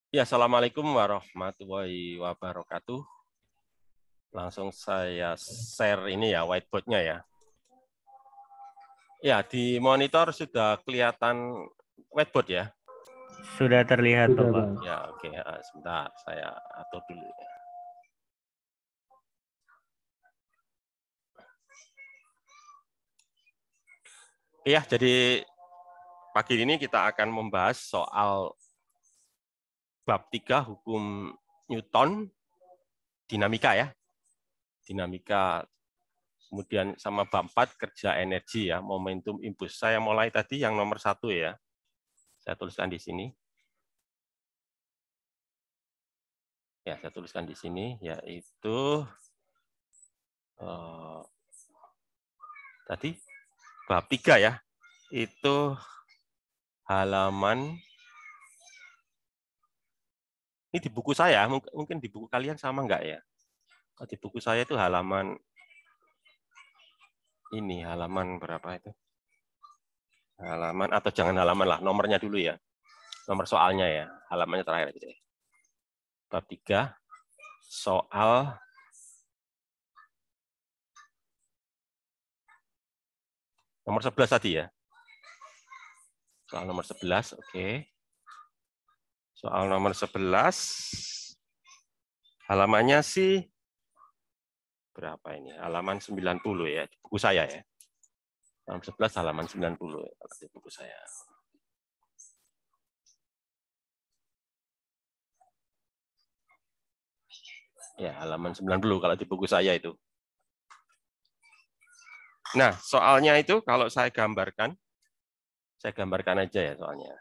Ya, assalamualaikum warahmatullahi wabarakatuh. Langsung saya share ini ya, whiteboard-nya ya. Ya, di monitor sudah kelihatan whiteboard ya. Sudah terlihat, Sudah, Bapak. Bang. Ya, oke. Sebentar, saya atur dulu. Ya, jadi pagi ini kita akan membahas soal bab 3 hukum Newton, dinamika ya. Dinamika, kemudian sama bab 4 kerja energi ya, momentum impuls. Saya mulai tadi yang nomor 1 ya. Saya tuliskan di sini. Ya, saya tuliskan di sini, yaitu tadi bab 3 ya, itu halaman, ini di buku saya, mungkin di buku kalian sama enggak ya? Di buku saya itu halaman, ini halaman berapa itu? Halaman, atau jangan halaman lah, nomornya dulu ya. Nomor soalnya ya, halamannya terakhir. Gitu ya. Bab 3, soal nomor 11 tadi ya. Soal nomor 11, oke. Soal nomor 11, halamannya sih berapa ini? Halaman 90 ya, di buku saya ya. Halaman 11, halaman 90 ya, di buku saya. Ya, halaman 90 kalau di buku saya itu. Nah, soalnya itu kalau saya gambarkan aja ya soalnya.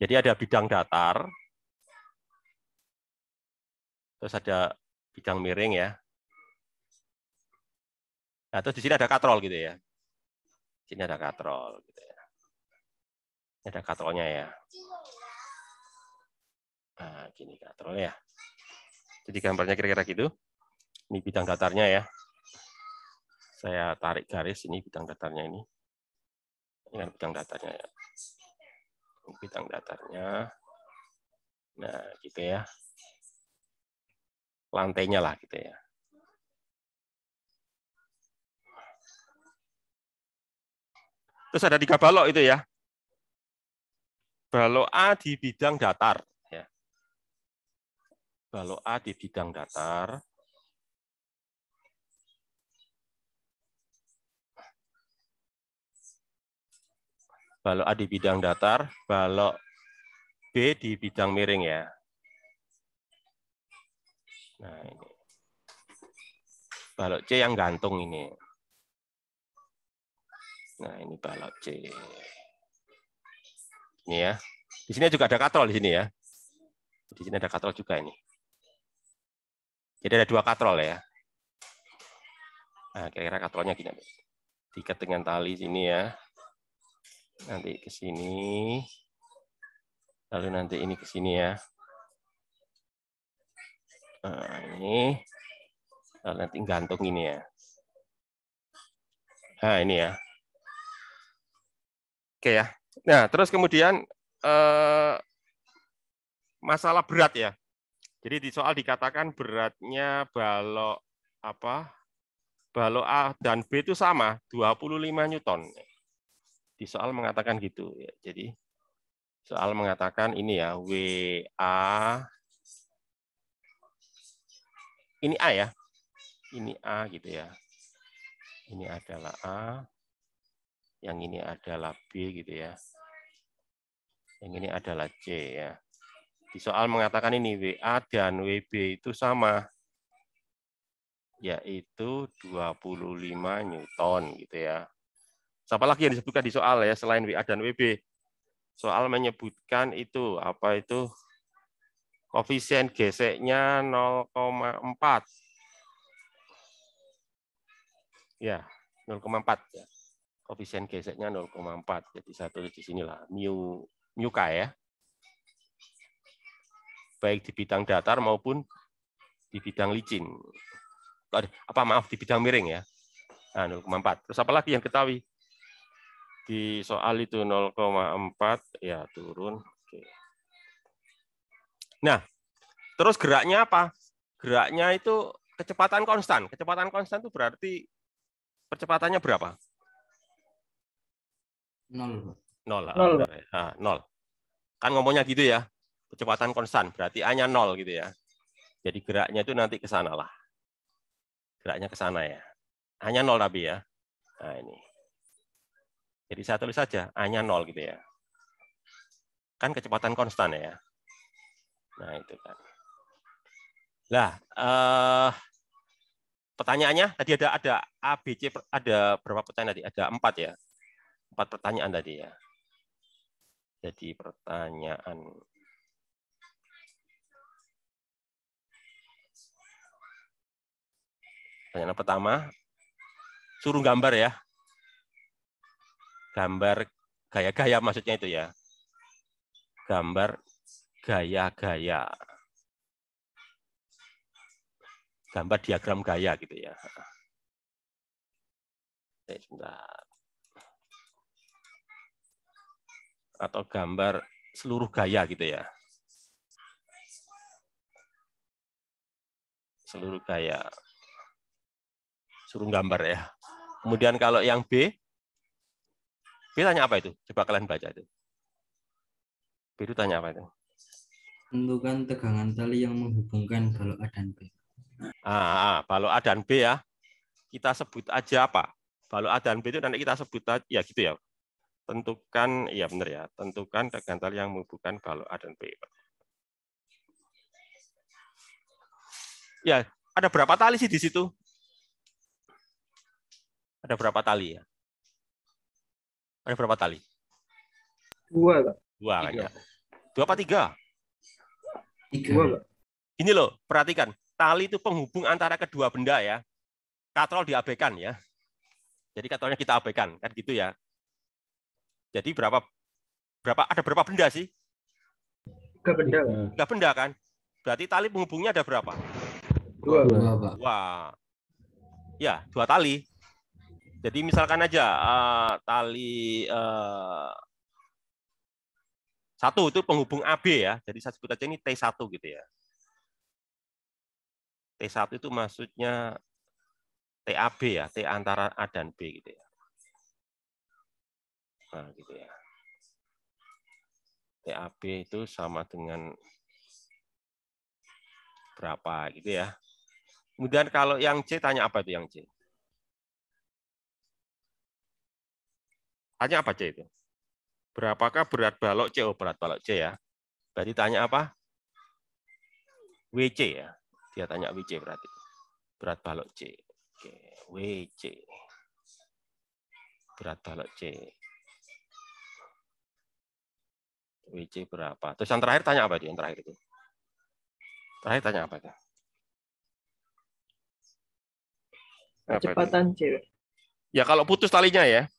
Jadi ada bidang datar, terus ada bidang miring ya. Nah, terus di sini ada katrol gitu ya. Di sini ada katrol gitu ya. Ini ada katrolnya ya. Nah, gini katrol ya. Jadi gambarnya kira-kira gitu. Ini bidang datarnya ya. Saya tarik garis ini bidang datarnya ini. Ini kan bidang datarnya ya. Ini bidang datarnya. Nah, gitu ya. Lantainya lah gitu ya. Terus ada 3 balok itu ya. Balok A di bidang datar. Ya. Balok A di bidang datar. Balok A di bidang datar, balok B di bidang miring ya. Nah ini. Balok C yang gantung ini. Nah ini balok C. Ini ya. Di sini juga ada katrol di sini ya. Di sini ada katrol juga ini. Jadi ada 2 katrol ya. Nah, kira-kira katrolnya gini. Diikat dengan tali sini ya. Nanti ke sini. Lalu nanti ini ke sini ya. Nah, ini. Lalu nanti gantung ini ya. Nah, ini ya. Oke ya. Nah, terus kemudian masalah berat ya. Jadi di soal dikatakan beratnya balok apa? Balok A dan B itu sama, 25 Newton. Di soal mengatakan gitu ya. Jadi soal mengatakan ini ya, WA ini A ya. Ini A gitu ya. Ini adalah A. Yang ini adalah B gitu ya. Yang ini adalah C ya. Di soal mengatakan ini WA dan WB itu sama, yaitu 25 Newton gitu ya. Siapa lagi yang disebutkan di soal ya selain WA dan WB? Soal menyebutkan itu apa itu koefisien geseknya 0,4. Ya, 0,4 ya. Koefisien geseknya 0,4. Jadi saya tulis di sinilah mu K ya. Baik di bidang datar maupun di bidang licin. Maaf, di bidang miring ya. Nah, 0,4. Terus apa lagi yang ketahui? Di soal itu 0,4 ya turun. Oke. Nah, terus geraknya apa? Geraknya itu kecepatan konstan. Kecepatan konstan itu berarti percepatannya berapa? 0. 0. Nol, Benar ya. Nah, 0. Kan ngomongnya gitu ya. Kecepatan konstan, berarti A-nya 0 gitu ya. Jadi geraknya itu nanti ke sana lah. Geraknya ke sana ya. A-nya 0 tapi ya. Nah, ini. Jadi saya tulis saja A-nya 0 gitu ya. Kan kecepatan konstan ya. Nah, itu kan. Nah, pertanyaannya tadi ada A, B, C, ada berapa pertanyaan tadi? Ada 4 ya. 4 pertanyaan tadi ya. Jadi pertanyaan pertama, suruh gambar ya. Gambar gaya-gaya maksudnya itu ya. Gambar gaya-gaya. Gambar diagram gaya gitu ya. Sebentar. Atau gambar seluruh gaya gitu ya. Seluruh gaya. Suruh gambar ya. Kemudian kalau yang B tanya apa itu? Coba kalian baca itu. B itu tanya apa itu? Tentukan tegangan tali yang menghubungkan balok A dan B. Balok A dan B ya. Kita sebut aja apa? Balok A dan B itu nanti kita sebut aja ya gitu ya. Tentukan, iya benar ya. Tentukan tegangan tali yang menghubungkan balok A dan B. Ya, ada berapa tali sih di situ? Ada berapa tali ya? Ada berapa tali? 2, Pak. 2 kan ya. 2 apa 3? 2, Pak. Ini loh, perhatikan. Tali itu penghubung antara kedua benda ya. Katrol diabaikan ya. Jadi katrolnya kita abaikan, kan gitu ya. Jadi ada berapa benda sih? 3 benda, Pak. 3 benda kan? Berarti tali penghubungnya ada berapa? 2, 2, Pak. Wah. Ya, 2 tali. Jadi misalkan aja tali 1 itu penghubung AB ya. Jadi saya sebut aja ini T1 gitu ya. T1 itu maksudnya TAB ya, T antara A dan B gitu ya. Nah, gitu ya. TAB itu sama dengan berapa gitu ya. Kemudian kalau yang C tanya apa itu yang C? Tanya apa C itu? Berapakah berat balok C? Oh, berat balok C ya. Berarti tanya apa? WC ya. Dia tanya WC berarti. Berat balok C. Oke, WC. Berat balok C. WC berapa? Terus yang terakhir tanya apa itu? Yang terakhir itu? Terakhir tanya apa itu? Kecepatan C, Pak. Ya kalau putus talinya ya.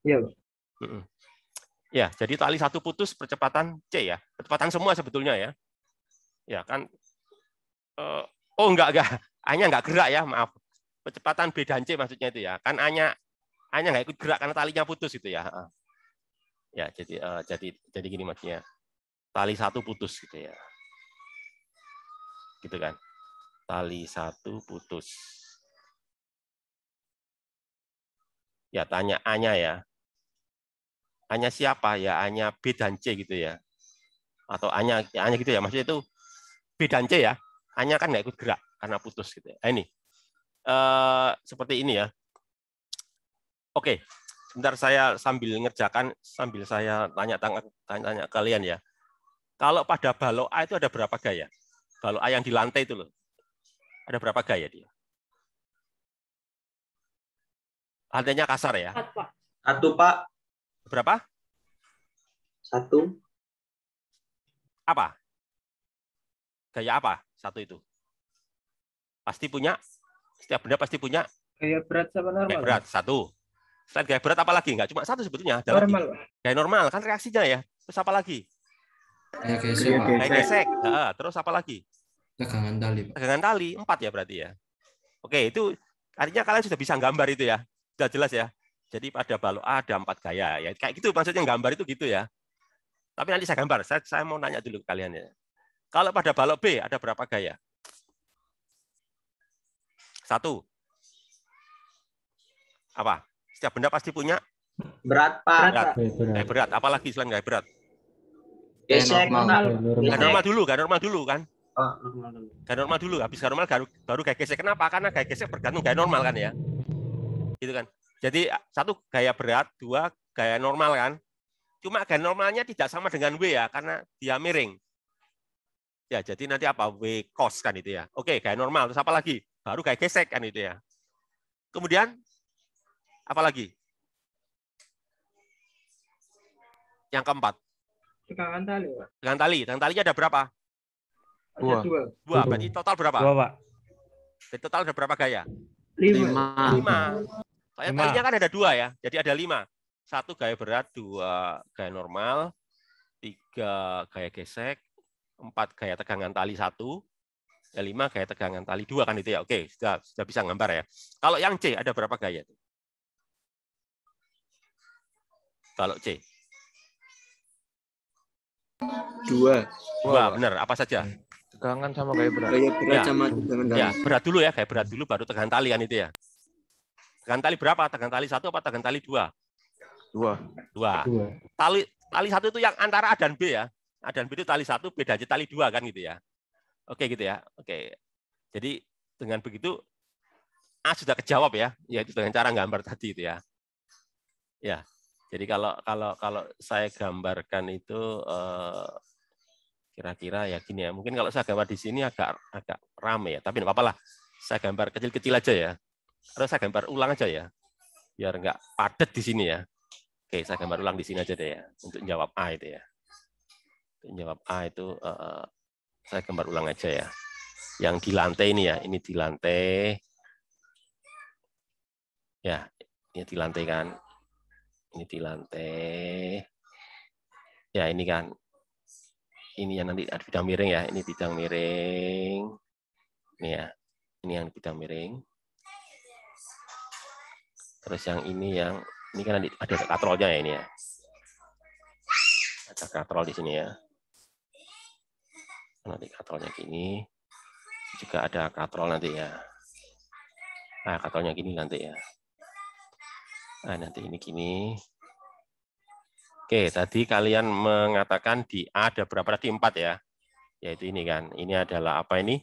Iya, Pak. Ya, jadi tali 1 putus percepatan C ya. Percepatan semua sebetulnya ya. Ya kan. Oh enggak. A-nya enggak gerak ya, maaf. Percepatan B dan C maksudnya itu ya. Kan A-nya enggak ikut gerak karena talinya putus itu ya. Ya, jadi gini maksudnya. Tali 1 putus gitu ya. Gitu kan. Tali 1 putus. Ya, tanya A-nya ya. A-nya siapa? Ya, A-nya B dan C gitu ya. Atau A-nya gitu ya. Maksudnya itu B dan C ya. A-nya kan nggak ikut gerak karena putus gitu ya. Ini. Seperti ini ya. Oke. Sebentar saya sambil ngerjakan, sambil saya tanya kalian ya. Kalau pada balok A itu ada berapa gaya? Balok A yang di lantai itu loh. Ada berapa gaya dia? Lantainya kasar ya. 1, Pak. Berapa? 1. Apa? Gaya apa? 1 itu. Pasti punya. Setiap benda pasti punya. Gaya berat sama normal. Gaya berat 1. Selain gaya berat apa lagi? Nggak cuma 1 sebetulnya. Ada Normal, lagi. Pak. Gaya normal kan reaksinya ya. Terus apa lagi? Gaya gesek, Pak. Gaya gesek. Terus apa lagi? Tegangan tali, Pak. Tegangan tali 4 ya berarti ya. Oke, itu artinya kalian sudah bisa gambar itu ya. Sudah jelas ya. Jadi pada balok A ada 4 gaya ya. Kayak gitu maksudnya gambar itu gitu ya. Tapi nanti saya gambar. Saya mau nanya dulu ke kalian ya. Kalau pada balok B ada berapa gaya? 1. Apa? Setiap benda pasti punya Berat, Pak. Berat, berat. Pak. Berat. Apalagi selain gaya berat? Gesek. normal. Gaya normal dulu kan? Oh, normal dulu. Gaya normal dulu. Habis gaya normal baru gaya gesek. Kenapa? Karena gaya gesek bergantung gaya normal kan ya. Gitu kan. Jadi 1 gaya berat, 2 gaya normal kan. Cuma gaya normalnya tidak sama dengan W ya, karena dia miring. Ya, jadi nanti apa? W cos kan itu ya. Oke, gaya normal. Terus apa lagi? Baru gaya gesek kan itu ya. Kemudian apa lagi? Yang keempat. Tegangan tali, Pak. Tegangan tali. Tegangan talinya ada berapa? Ada 2. 2. Berarti total berapa? 2, Pak. Jadi total ada berapa gaya? 5. 5. Soalnya 5. talinya kan ada 2 ya. Jadi ada 5. 1 gaya berat, 2 gaya normal, 3 gaya gesek, 4 gaya tegangan tali 1, 5 gaya tegangan tali 2 kan itu ya. Oke, sudah bisa gambar ya. Kalau yang C ada berapa gaya? Kalau C. 2. 2, benar. Apa saja? Tegangan sama kayak berat. Gaya berat Ya. sama tegangan tali. Ya, berat dulu ya, kayak berat dulu baru tegangan tali kan itu ya. Tegangan tali berapa? Tegangan tali 1 apa tegangan tali 2? 2. 2. Tali 1 itu yang antara A dan B ya. A dan B itu tali 1, B dan C tali 2 kan gitu ya. Oke gitu ya. Oke. Jadi dengan begitu A sudah kejawab ya, yaitu dengan cara gambar tadi itu ya. Ya. Jadi kalau saya gambarkan itu kira-kira ya gini ya. Mungkin kalau saya gambar di sini agak rame ya, tapi enggak apa-apa lah. Saya gambar kecil-kecil aja ya. Atau saya gambar ulang aja ya. Biar enggak padat di sini ya. Oke, saya gambar ulang di sini aja deh ya untuk jawab A itu ya. Untuk jawab A itu saya gambar ulang aja ya. Yang di lantai ini ya, ini di lantai. Ya, ini di lantai kan. Ini di lantai. Ya, ini kan. Ini yang nanti ada bidang miring ya, ini bidang miring. Ini ya. Ini yang bidang miring. Terus yang ini kan nanti ada katrolnya ya ini ya. Ada katrol di sini ya. Nanti katrolnya gini. Juga ada katrol nanti ya. Nah, katrolnya gini nanti ya. Nah, nanti ini gini. Oke, tadi kalian mengatakan di A ada berapa tadi? 4 ya. Yaitu ini kan. Ini adalah apa ini?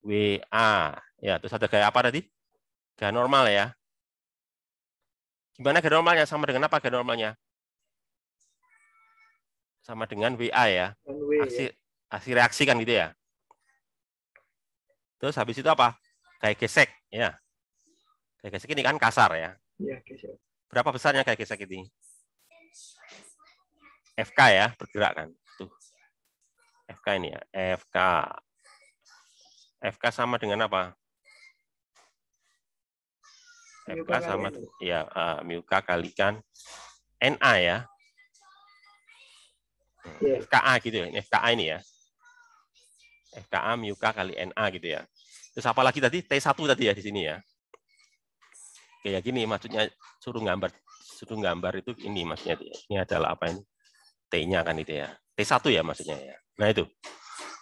WA. Ya, terus ada gaya apa tadi? Gaya normal ya. Gimana gaya normalnya? Sama dengan apa gaya normalnya? Sama dengan WA ya. Aksi reaksi kan gitu ya. Terus habis itu apa? Gaya gesek ya. Gaya gesek ini kan kasar ya. Iya, gesek. Berapa besarnya gaya gesek ini? FK ya, bergerak kan. Tuh. FK ini ya. FK. FK sama dengan apa? FK sama ya mu K kalikan NA ya. FKA gitu ya. Ini FKA ini ya. FKA mu K kali NA gitu ya. Terus apa lagi tadi? T1 tadi ya di sini ya. Kayak gini maksudnya suruh gambar itu ini maksudnya. Ini adalah apa ini? T-nya kan itu ya. T1 ya maksudnya ya. Nah itu.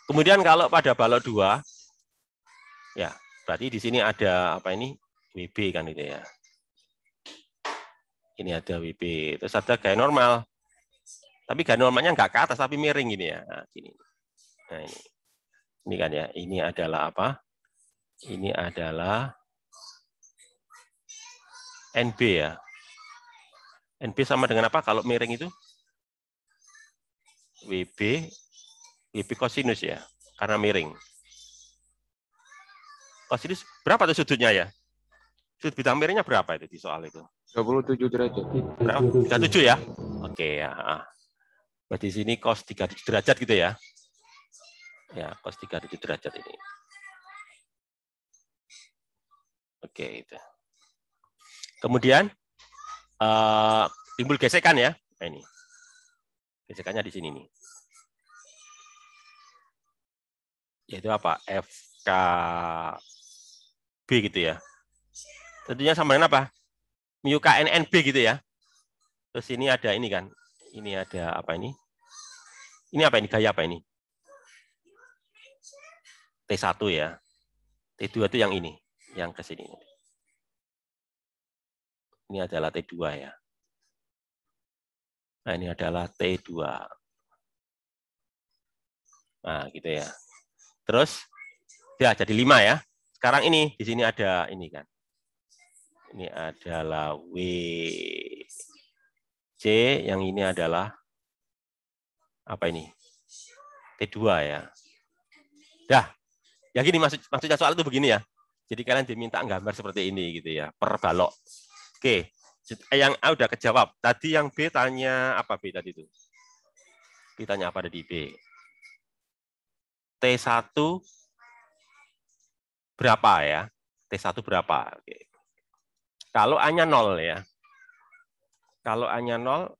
Kemudian kalau pada balok 2 ya, berarti di sini ada apa ini? WB kan itu ya. Ini ada WB. Terus ada gaya normal. Tapi gaya normalnya nggak ke atas tapi miring gini ya. Nah, gini. Nah, ini. Ini kan ya. Ini adalah apa? Ini adalah NB ya. NB sama dengan apa kalau miring itu? WB kosinus ya, karena miring. Kosinus berapa tuh sudutnya ya? Sudut bidang miringnya berapa itu di soal itu? 27 derajat. Berapa? 37 ya? Oke ya. Berarti di sini cos 37 derajat gitu ya. Ya, cos 37 derajat ini. Oke, itu. Kemudian timbul gesekan ya. Nah, ini. Gesekannya di sini nih. Yaitu apa? FKB gitu ya. Tentunya sama dengan apa? Mu KNNB gitu ya. Terus ini ada ini kan. Ini ada apa ini? Ini apa ini? Gaya apa ini? T1 ya. T2 itu yang ini, yang ke sini. Ini adalah T2 ya. Nah, ini adalah T2. Nah, gitu ya. Terus, ya jadi 5 ya. Sekarang ini, di sini ada ini kan. Ini adalah WC, yang ini adalah apa ini? T2 ya. Dah, ya gini maksudnya soal itu begini ya. Jadi kalian diminta gambar seperti ini gitu ya, per balok. Oke, yang A udah kejawab. Tadi yang B tanya apa B tadi itu? B tanya apa di B? T1 berapa ya? T1 berapa? Oke. Kalau A-nya 0 ya. Kalau A-nya 0,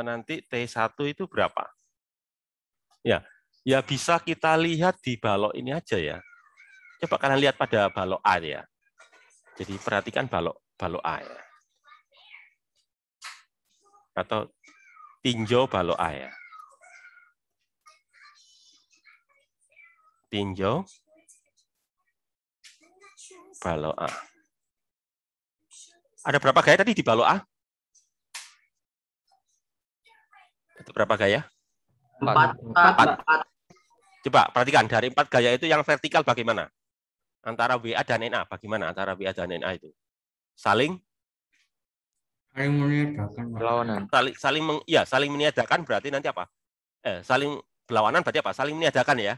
nanti T1 itu berapa? Ya, ya bisa kita lihat di balok ini aja ya. Coba kalian lihat pada balok A ya. Jadi perhatikan balok A ya. Atau tinjau balok A ya. Tinjau balok A. Ada berapa gaya tadi di balok A? Itu berapa gaya? 4. Coba perhatikan, dari 4 gaya itu yang vertikal bagaimana? Antara WA dan NA, bagaimana antara WA dan NA itu? Saling meniadakan, Pak. Perlawanan. saling meniadakan berarti nanti apa? Saling berlawanan berarti apa? Saling meniadakan ya?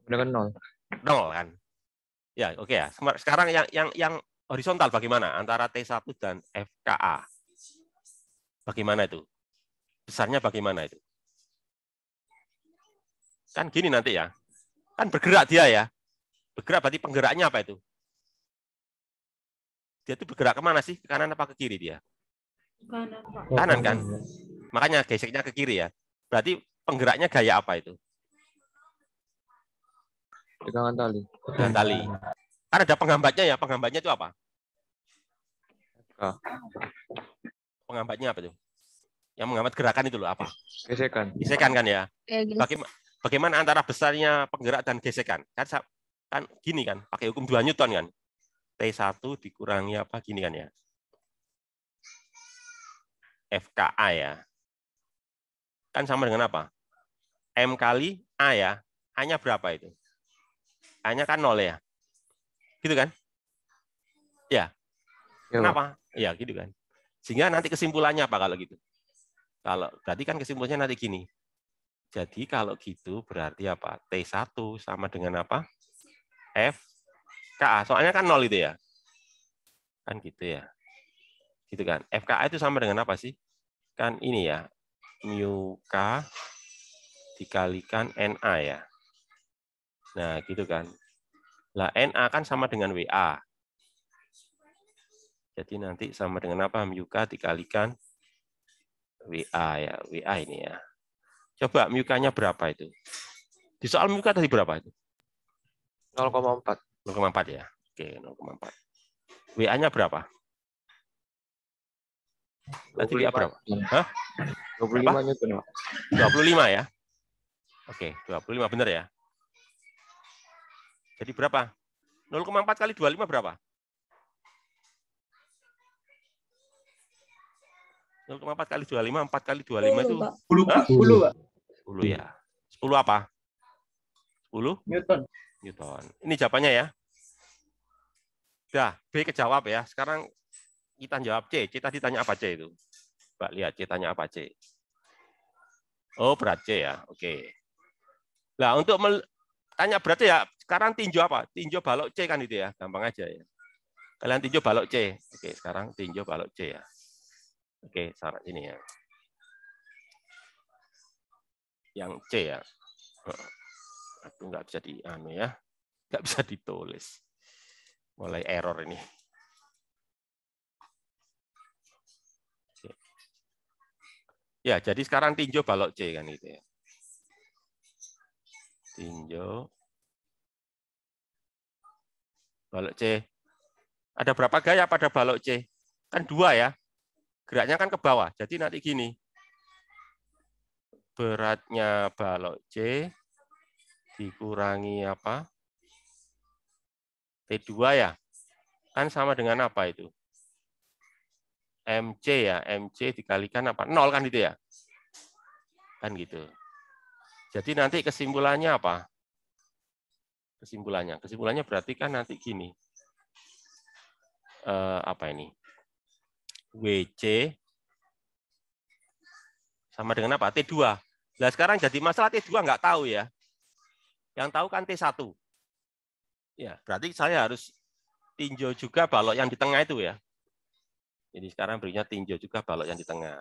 Dengan 0. 0 kan? Ya, oke ya. Sekarang yang horizontal bagaimana antara T1 dan FKA? Bagaimana itu? Besarnya bagaimana itu? Kan gini nanti ya. Kan bergerak dia ya. Bergerak berarti penggeraknya apa itu? Dia itu bergerak kemana sih? Ke kanan apa ke kiri dia? Kanan, Pak. Kanan kan? Makanya geseknya ke kiri ya. Berarti penggeraknya gaya apa itu? Pegangan tali. Pegangan tali. Kan ada penghambatnya ya. Penghambatnya itu apa? Penghambatnya apa itu? Yang menghambat gerakan itu loh apa? Gesekan. Gesekan kan ya? Bagaimana antara besarnya penggerak dan gesekan? Kan gini kan, pakai hukum 2 Newton kan. T1 dikurangi apa gini kan ya. FKA ya. Kan sama dengan apa? M kali A ya. A-nya berapa itu? A-nya kan 0 ya. Gitu kan? Ya. Kenapa? Ya, gitu kan. Sehingga nanti kesimpulannya apa kalau gitu? Kalau berarti kan kesimpulannya nanti gini. Jadi kalau gitu berarti apa? T1 sama dengan apa? FKA. Soalnya kan 0 itu ya. Kan gitu ya. Gitu kan. FKA itu sama dengan apa sih? Kan ini ya. Mu K dikalikan NA ya. Nah, gitu kan. Lah NA kan sama dengan WA. Jadi nanti sama dengan apa? Mu K dikalikan WA ya. WA ini ya. Coba mu K-nya berapa itu? Di soal mu K tadi berapa itu? 0,4. 0,4 ya. Oke, 0,4. WA-nya berapa? Tadi WA berapa? Hah? 25 Newton. 25 ya. Oke, 25 benar ya. Jadi berapa? 0,4 kali 25 berapa? 0,4 kali 25, 4 kali 25 itu 10, Pak. 10, Pak. 10 ya. 10 apa? 10? Newton. Newton. Ini jawabannya ya. Dah, B kejawab ya. Sekarang kita jawab C. C tadi tanya apa C itu? Mbak lihat C tanya apa C. Oh, berat C ya. Oke. Nah, untuk tanya berat C ya, sekarang tinjau apa? Tinjau balok C kan itu ya. Gampang aja ya. Kalian tinjau balok C. Oke, sekarang tinjau balok C ya. Oke, syarat ini ya. Yang C ya. Aku nggak bisa nggak bisa ditulis. Mulai error ini. Oke. Ya, jadi sekarang tinjau balok C kan itu ya. Tinjau balok C. Ada berapa gaya pada balok C? Kan 2 ya. Geraknya kan ke bawah. Jadi nanti gini. Beratnya balok C dikurangi apa? T2 ya. Kan sama dengan apa itu? MC ya, MC dikalikan apa? 0 kan gitu ya? Kan gitu. Jadi nanti kesimpulannya apa? Kesimpulannya berarti kan nanti gini. Apa ini? WC sama dengan apa? T2. Nah, sekarang jadi masalah T2 nggak tahu ya. Yang tahu kan T1. Ya, berarti saya harus tinjau juga balok yang di tengah itu ya. Jadi sekarang berinya tinjau juga balok yang di tengah.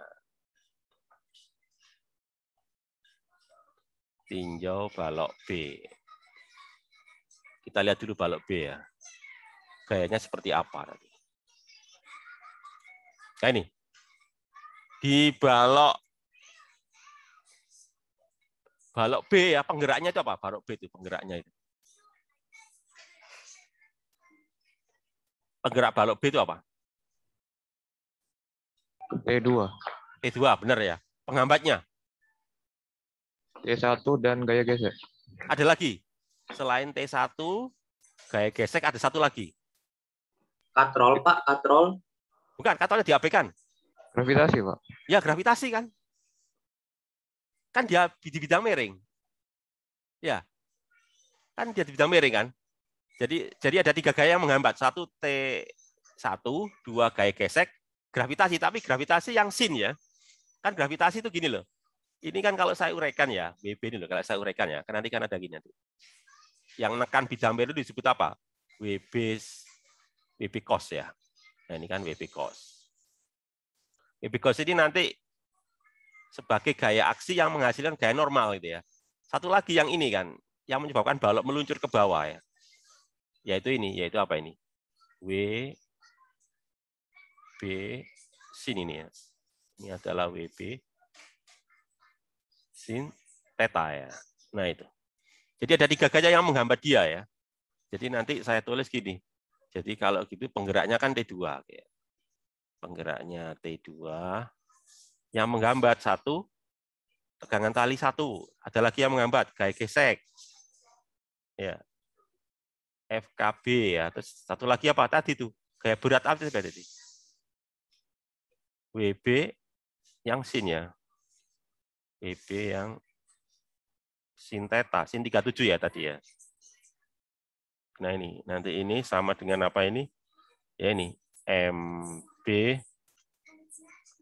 Tinjau balok B. Kita lihat dulu balok B ya. Gayanya seperti apa nanti. Nah ini. Di balok B ya, penggeraknya itu apa? Balok B itu penggeraknya itu. Penggerak balok B itu apa? T2. T2, benar ya. Penghambatnya? T1 dan gaya gesek. Ada lagi? Selain T1, gaya gesek ada satu lagi. Katrol, Pak, katrol. Bukan, katanya diabaikan. Gravitasi, Pak. Ya, gravitasi kan. Kan dia di bidang miring. Ya. Kan dia di bidang miring kan. Jadi ada 3 gaya yang menghambat. 1 T1, 2 gaya gesek, gravitasi. Tapi gravitasi yang sin ya. Kan gravitasi itu gini loh. Ini kan kalau saya uraikan ya, WB ini loh, kalau saya uraikan ya, kan nanti kan ada gini nanti. Yang nekan bidang miring itu disebut apa? WB cos ya. Nah, ini kan WB cos. WB cos ini nanti sebagai gaya aksi yang menghasilkan gaya normal gitu ya. Satu lagi yang ini kan, yang menyebabkan balok meluncur ke bawah ya. Yaitu ini, yaitu apa ini? WB sin ini ya. Ini adalah WB sin theta ya. Nah itu. Jadi ada 3 gaya yang menghambat dia ya. Jadi nanti saya tulis gini. Jadi kalau gitu penggeraknya kan T2. Penggeraknya T2. Yang menghambat 1, tegangan tali 1. Ada lagi yang menghambat, gaya gesek. Ya. FKB ya. Terus satu lagi apa tadi itu? Gaya berat apa tadi? WB yang sin ya. WB yang sin theta, sin 37 ya tadi ya. Nah ini, nanti ini sama dengan apa ini? Ya ini, MB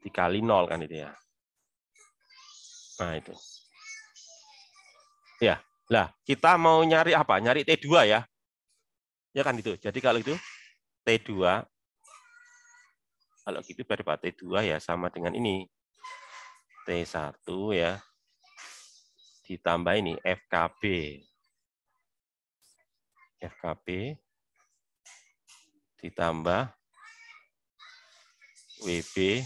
dikali 0 kan itu ya. Nah itu. Ya, lah kita mau nyari apa? Nyari T2 ya. Ya kan itu. Jadi kalau itu T2, kalau gitu berarti T2 ya sama dengan ini. T1 ya. Ditambah ini FKB. FKB ditambah WB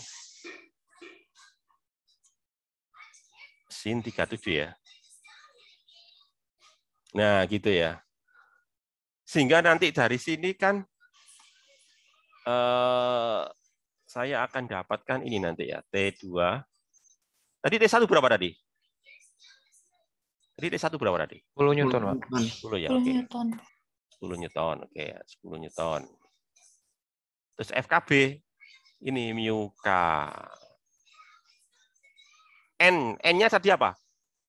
sin 37 ya. Nah, gitu ya. Sehingga nanti dari sini kan saya akan dapatkan ini nanti ya, T2. Tadi T1 berapa tadi? Tadi T1 berapa tadi? 10 Newton, Pak. 10 ya, 10 oke. Newton. 10 Newton, oke ya, 10 Newton. Terus FKB, ini mu K. N-nya tadi apa?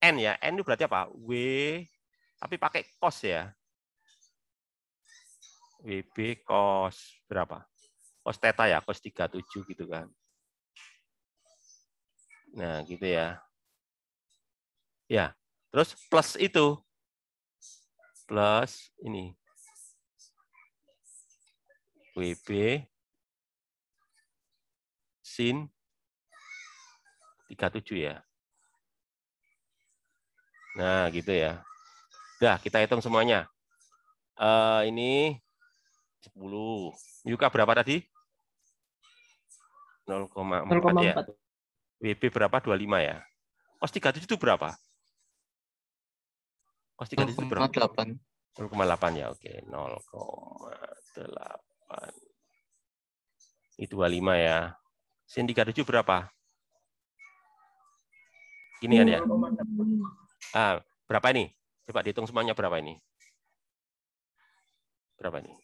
N ya, N itu berarti apa? W, tapi pakai cos ya. WB cos berapa? Cos theta ya, cos 37 gitu kan. Nah, gitu ya. Ya, terus plus itu. Plus ini. WB sin 37 ya. Nah, gitu ya. Udah, kita hitung semuanya. Ini 10. Yuka berapa tadi? 0,4 ya. WB berapa? 25 ya. Cos 37 itu berapa? Cos 37 itu berapa? 0,8. 0,8 ya, oke. 0,8. Itu 25 ya. Sin 37 berapa? Ini kan ya. Berapa ini? Coba dihitung semuanya berapa ini? Berapa ini?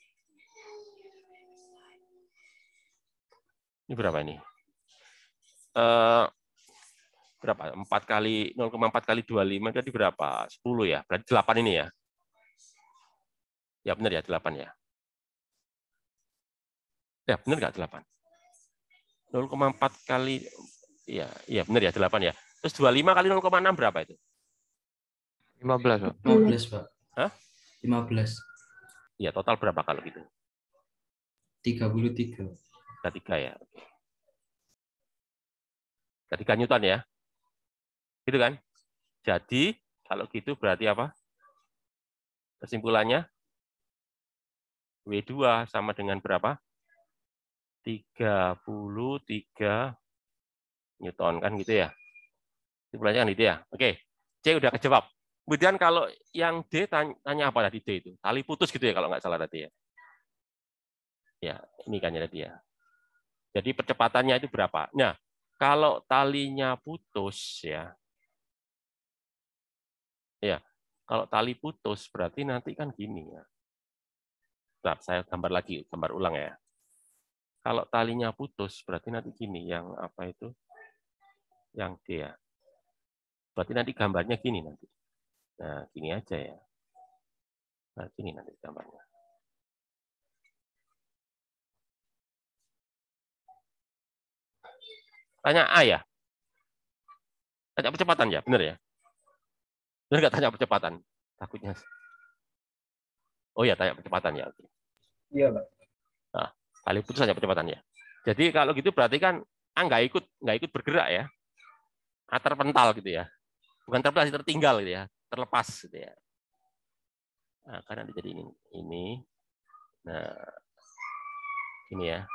Ini berapa ini? Berapa? 4 kali 0,4 kali 25 jadi berapa? 10 ya. Berarti 8 ini ya. Ya benar ya 8 ya. Ya benar nggak 8? 0,4 kali iya benar ya 8 ya. Terus 25 kali 0,6 berapa itu? 15, Pak. 15, Pak. Hah? 15. Ya total berapa kalau gitu? 33. 33 ya. Oke. 33 Newton ya. Gitu kan? Jadi kalau gitu berarti apa? Kesimpulannya W2 sama dengan berapa? 33 Newton kan gitu ya. Kesimpulannya kan gitu ya. Oke. C udah kejawab. Kemudian kalau yang D tanya apa tadi D itu? Tali putus gitu ya kalau nggak salah tadi ya. Ya, ini kan ya tadi ya. Jadi percepatannya itu berapa? Nah, kalau talinya putus ya. Ya, kalau tali putus berarti nanti kan gini ya. Bentar, saya gambar lagi, gambar ulang ya. Kalau talinya putus berarti nanti gini, yang apa itu? Yang D ya. Berarti nanti gambarnya gini nanti. Nah, gini aja ya. Nah, gini nanti gambarnya. Tanya A ya? Tanya percepatan ya? Benar ya? Benar nggak tanya percepatan? Takutnya. Oh ya, tanya percepatan ya. Iya, Pak. Nah, tali putus saja percepatan ya. Jadi kalau gitu berarti kan A nggak ikut bergerak ya. A terpental gitu ya. Bukan terpental, tertinggal gitu ya. Terlepas gitu ya. Nah, karena jadi ini. Nah, ini ya.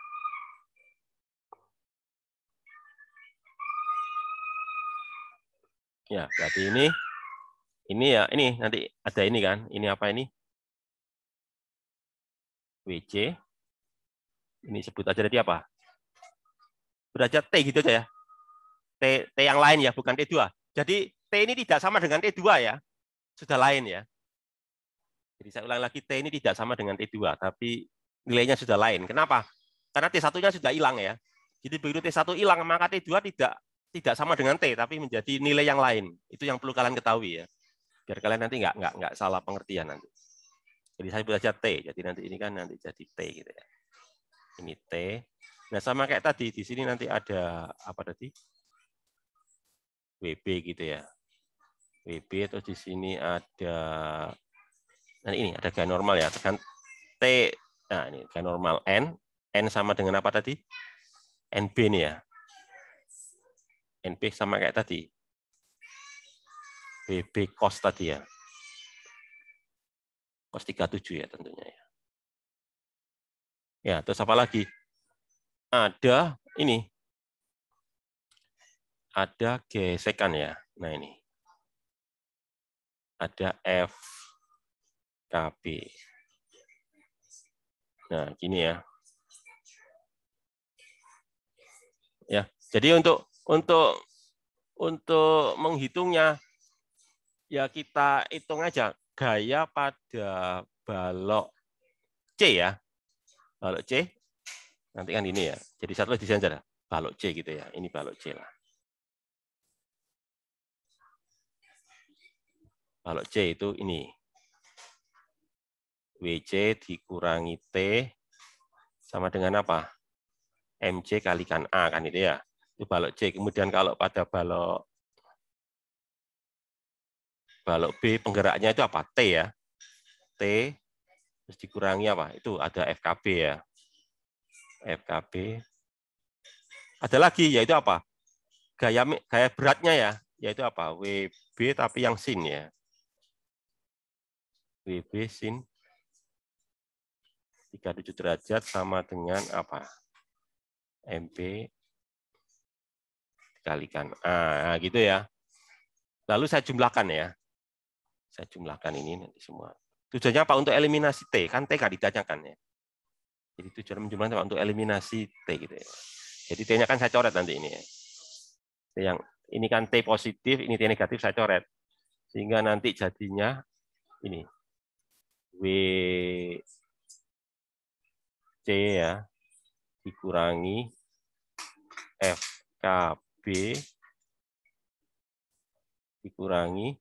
Ya, berarti ini ya, ini nanti ada ini kan. Ini apa ini? WC. Ini sebut aja tadi apa? Derajat T gitu aja ya. T yang lain ya, bukan T2. Jadi T ini tidak sama dengan T2 ya. Sudah lain ya. Jadi saya ulang lagi, T ini tidak sama dengan T2, tapi nilainya sudah lain. Kenapa? Karena T1-nya sudah hilang ya. Jadi begitu T1 hilang, maka T2 tidak sama dengan T, tapi menjadi nilai yang lain. Itu yang perlu kalian ketahui ya. Biar kalian nanti nggak salah pengertian nanti. Jadi saya belajar T, jadi nanti ini kan nanti jadi T gitu ya. Ini T. Nah sama kayak tadi, di sini nanti ada apa tadi? WB gitu ya. WB, terus di sini ada, nah ini ada gaya normal ya. Tekan T, nah ini gaya normal N. N sama dengan apa tadi? NB nih ya. NB sama kayak tadi. WB cos tadi ya. Cos 37 ya tentunya ya. Ya, terus apa lagi? Ada ini. Ada gesekan ya. Nah ini. Ada FKB. Nah, gini ya. Ya, jadi untuk menghitungnya ya kita hitung aja gaya pada balok C ya. Balok C nanti kan ini ya. Jadi satu desain saja balok C gitu ya. Ini balok C lah. Balok C itu ini. WC dikurangi T sama dengan apa? MC kalikan A kan itu ya. Itu balok C. Kemudian kalau pada balok B penggeraknya itu apa? T ya. T terus dikurangi apa? Itu ada FKB ya. FKB. Ada lagi yaitu apa? Gaya beratnya ya, yaitu apa? WB tapi yang sin ya. WB sin 37 derajat sama dengan apa? MP dikalikan A, nah, gitu ya. Lalu saya jumlahkan ya. Saya jumlahkan ini nanti semua. Tujuannya apa? Untuk eliminasi T. Kan T nggak ditanyakan ya. Jadi tujuan menjumlahkan untuk eliminasi T gitu ya. Jadi T-nya kan saya coret nanti ini ya. T yang ini kan T positif, ini T negatif saya coret. Sehingga nanti jadinya ini. WC ya dikurangi FKB dikurangi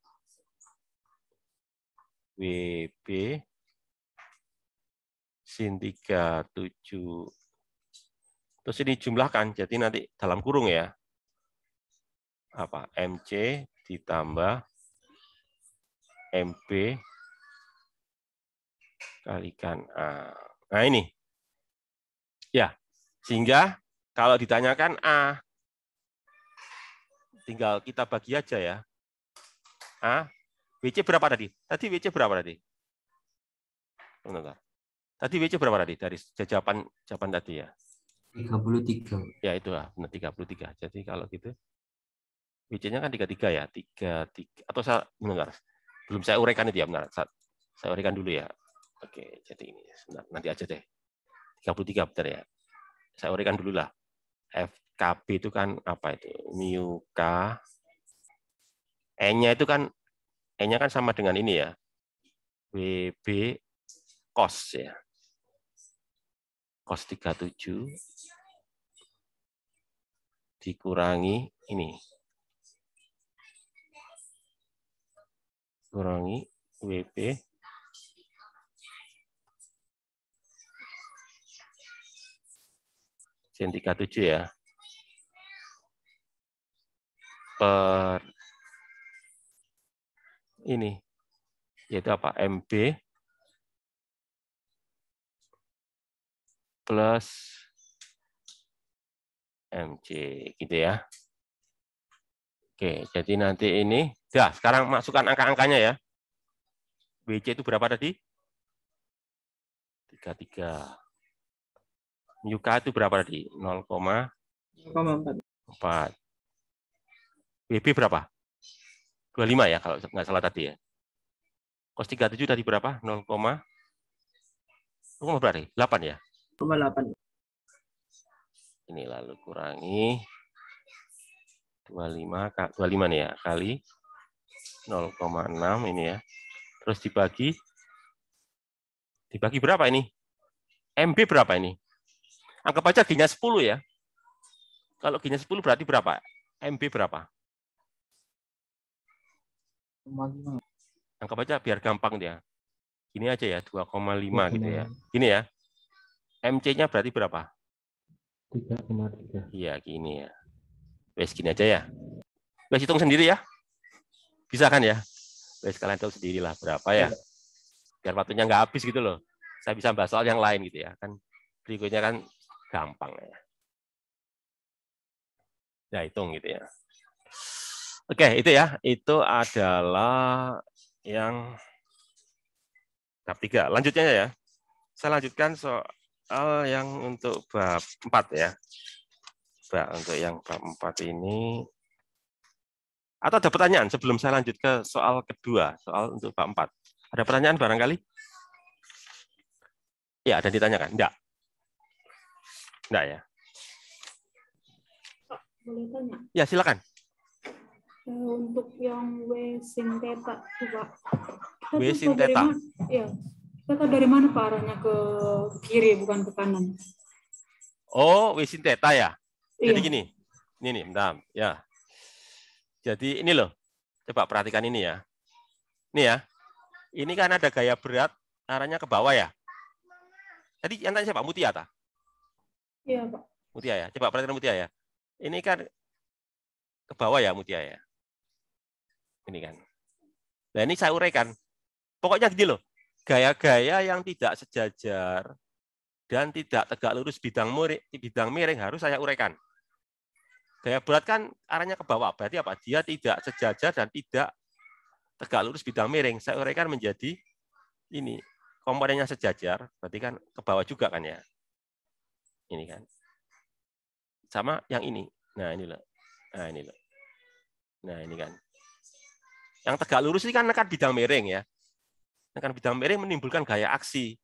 WB sin 37. Terus ini jumlahkan, jadi nanti dalam kurung ya. Apa? MC ditambah MP kalikan A. Nah ini. Ya, sehingga kalau ditanyakan A, tinggal kita bagi aja ya. A, WC berapa tadi? Tadi WC berapa tadi? Bentar. Tadi WC berapa tadi? Dari jawaban tadi ya. 33. Ya itu lah, benar 33. Jadi kalau gitu, WC-nya kan 33 ya. 33. Atau saya, bentar. Belum saya uraikan itu ya, benar. Saya uraikan dulu ya. Oke, jadi ini. Sebentar, nanti aja deh. 33 benar ya. Saya uraikan dulu lah. FKB itu kan apa itu? Mu K. E-nya itu kan E-nya kan sama dengan ini ya. WB cos ya. Cos 37 dikurangi ini. Kurangi WB sin 37 ya. Per ini yaitu apa? MB plus MC gitu ya. Oke, jadi nanti ini ya, sekarang masukkan angka-angkanya ya. WC itu berapa tadi? 33. Mu K itu berapa tadi? 0,4. 0,4. WB berapa? 25 ya kalau nggak salah tadi ya. Cos 37 tadi berapa? 0, berarti 8 ya. 0,8. Ini lalu kurangi 25 nih ya kali 0,6 ini ya. Terus dibagi berapa ini? MB berapa ini? Anggap aja G-nya 10 ya. Kalau G-nya 10 berarti berapa? MB berapa? 0,5. Anggap aja biar gampang dia. Ini aja ya, 2,5 gitu ya. Ini ya. MC-nya berarti berapa? 3,3. Iya, gini ya. Wes gini aja ya. Wes hitung sendiri ya. Bisa kan ya? Wes kalian tahu sendirilah berapa ya. Biar waktunya nggak habis gitu loh. Saya bisa bahas soal yang lain gitu ya. Kan berikutnya kan gampang ya. Ya, hitung gitu ya. Oke, itu ya. Itu adalah yang bab 3. Lanjutnya ya. Saya lanjutkan soal yang untuk bab 4 ya. Untuk yang bab 4 ini. Atau ada pertanyaan sebelum saya lanjut ke soal kedua, soal untuk bab 4. Ada pertanyaan barangkali? Ya, ada ditanyakan? Enggak. Enggak ya. Pak, boleh tanya? Ya, silakan. Untuk yang W sin theta itu, Pak. Kita W tuh sin tahu dari theta. mana? Ya. Kita tahu dari mana Pak arahnya ke kiri bukan ke kanan? Oh, W sin theta ya. Jadi Iya. gini. Ini nih, bentar. Ya. Jadi ini loh. Coba perhatikan ini ya. Ini ya. Ini kan ada gaya berat arahnya ke bawah ya. Tadi yang tanya siapa? Mutia ta? Iya, Pak. Mutia ya. Coba perhatikan Mutia ya. Ini kan ke bawah ya Mutia ya. Ini kan. Nah, ini saya uraikan. Pokoknya gini loh. Gaya-gaya yang tidak sejajar dan tidak tegak lurus bidang miring harus saya uraikan. Gaya berat kan arahnya ke bawah. Berarti apa? Dia tidak sejajar dan tidak tegak lurus bidang miring. Saya uraikan menjadi ini. Komponennya sejajar, berarti kan ke bawah juga kan ya. Ini kan. Sama yang ini. Nah, ini loh. Nah, ini loh. Nah, ini kan. Yang tegak lurus ini kan bidang miring ya. Kan bidang miring menimbulkan gaya aksi.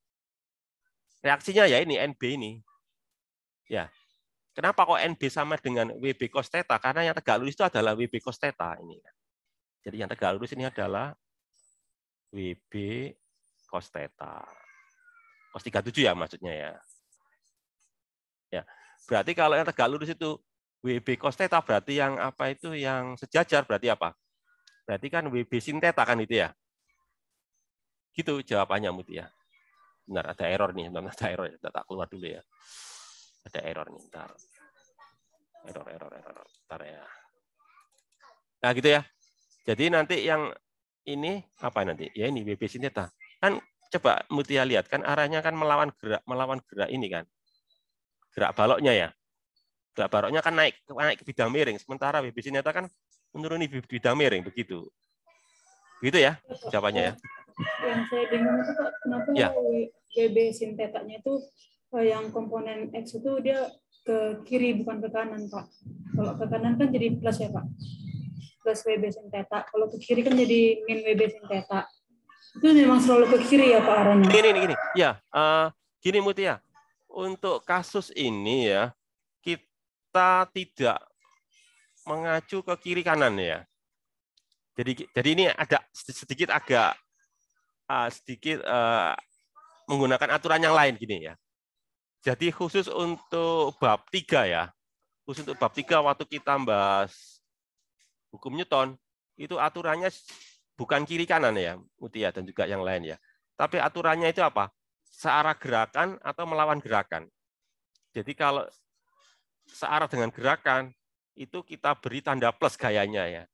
Reaksinya ya ini NB ini. Ya. Kenapa kok NB sama dengan WB cos theta? Karena yang tegak lurus itu adalah WB cos theta ini. Jadi yang tegak lurus ini adalah WB cos theta. Cos 37 ya maksudnya ya. Ya. Berarti kalau yang tegak lurus itu WB cos theta berarti yang apa itu yang sejajar berarti apa? Berarti kan WB sin theta kan itu ya. Gitu jawabannya Mutia. Benar, ada error nih, benar, ada error. Tak keluar dulu ya. Ada error nih, bentar. Error. Bentar ya. Nah, gitu ya. Jadi nanti yang ini apa nanti? Ya ini WB sin theta. Kan coba Mutia lihat kan arahnya kan melawan gerak ini kan. Gerak baloknya ya. Gerak baloknya kan naik ke bidang miring, sementara WB sin theta kan menuruni bidang miring begitu. Gitu ya jawabannya ya. Yang saya bingung itu Pak, kenapa Ya. WB sin theta-nya itu yang komponen X itu dia ke kiri bukan ke kanan Pak. Kalau ke kanan kan jadi plus ya Pak. Plus WB sin theta. Kalau ke kiri kan jadi min WB sin theta. Itu memang selalu ke kiri ya Pak arahnya. Gini. Ya, gini Mutia. Untuk kasus ini ya, kita tidak mengacu ke kiri kanan ya. Jadi ini ada sedikit agak menggunakan aturan yang lain gini ya. Jadi khusus untuk bab 3 ya. Khusus untuk bab 3 waktu kita bahas hukum Newton, itu aturannya bukan kiri kanan ya, Mutia dan juga yang lain ya. Tapi aturannya itu apa? Searah gerakan atau melawan gerakan. Jadi kalau searah dengan gerakan, itu kita beri tanda plus gayanya ya.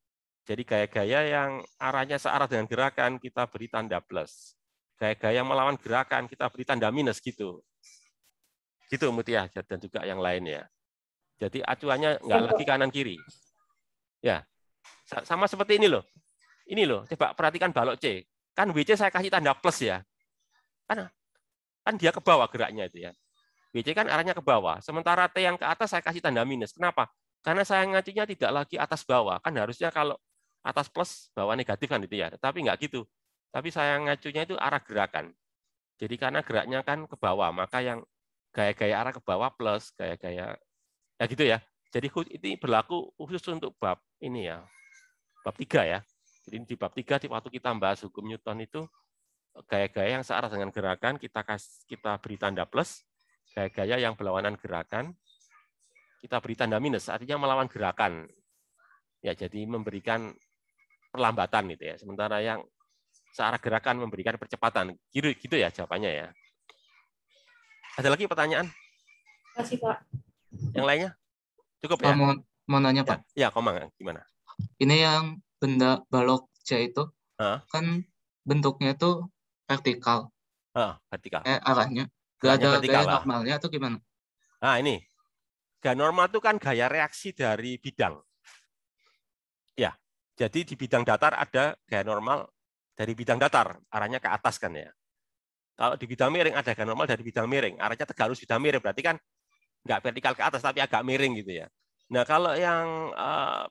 Jadi gaya-gaya yang arahnya searah dengan gerakan, kita beri tanda plus. Gaya-gaya melawan gerakan, kita beri tanda minus gitu. Gitu Mutia dan juga yang lain ya. Jadi acuannya nggak lagi kanan-kiri. Ya, sama seperti ini loh. Ini loh, coba perhatikan balok C. Kan WC saya kasih tanda plus ya. Kan dia ke bawah geraknya itu ya. WC kan arahnya ke bawah. Sementara T yang ke atas saya kasih tanda minus. Kenapa? Karena saya ngacunya tidak lagi atas bawah. Kan harusnya kalau atas plus, bawah negatif kan itu ya. Tapi nggak gitu. Tapi saya ngacunya itu arah gerakan. Jadi karena geraknya kan ke bawah, maka yang gaya-gaya arah ke bawah plus, gaya-gaya ya gitu ya. Jadi ini berlaku khusus untuk bab ini ya. Bab 3 ya. Jadi di bab 3 waktu kita bahas hukum Newton itu gaya-gaya yang searah dengan gerakan kita beri tanda plus, gaya-gaya yang berlawanan gerakan kita beri tanda minus, artinya melawan gerakan. Ya, jadi memberikan perlambatan gitu ya. Sementara yang searah gerakan memberikan percepatan. Gitu ya jawabannya ya. Ada lagi pertanyaan? Terima kasih Pak. Yang lainnya? Cukup Pak, ya? mau nanya Pak. Ya, Komang, gimana? Ini yang benda balok C itu kan bentuknya itu vertikal. Vertikal. Arahnya. Gak Geraknya ada vertikal gaya lah. normalnya atau gimana? Nah, ini. Gaya normal itu kan gaya reaksi dari bidang. Ya, jadi di bidang datar ada gaya normal dari bidang datar, arahnya ke atas kan ya. Kalau di bidang miring ada gaya normal dari bidang miring, arahnya tegak lurus bidang miring, berarti kan nggak vertikal ke atas, tapi agak miring gitu ya. Nah, kalau yang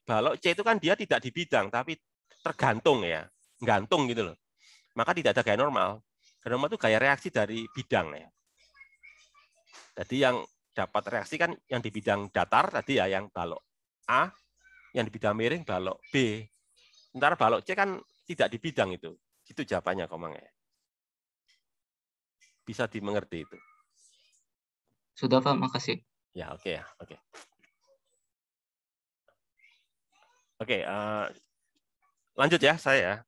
balok C itu kan dia tidak di bidang, tapi tergantung ya, gantung gitu loh. Maka tidak ada gaya normal. Gaya normal itu gaya reaksi dari bidang ya. Jadi yang dapat reaksi kan yang di bidang datar tadi ya, yang balok A, yang di bidang miring balok B. Sementara balok C kan tidak di bidang itu. Gitu jawabannya, Komang ya. Bisa dimengerti itu. Sudah Pak, makasih. Ya, oke ya, oke. Oke, lanjut ya saya.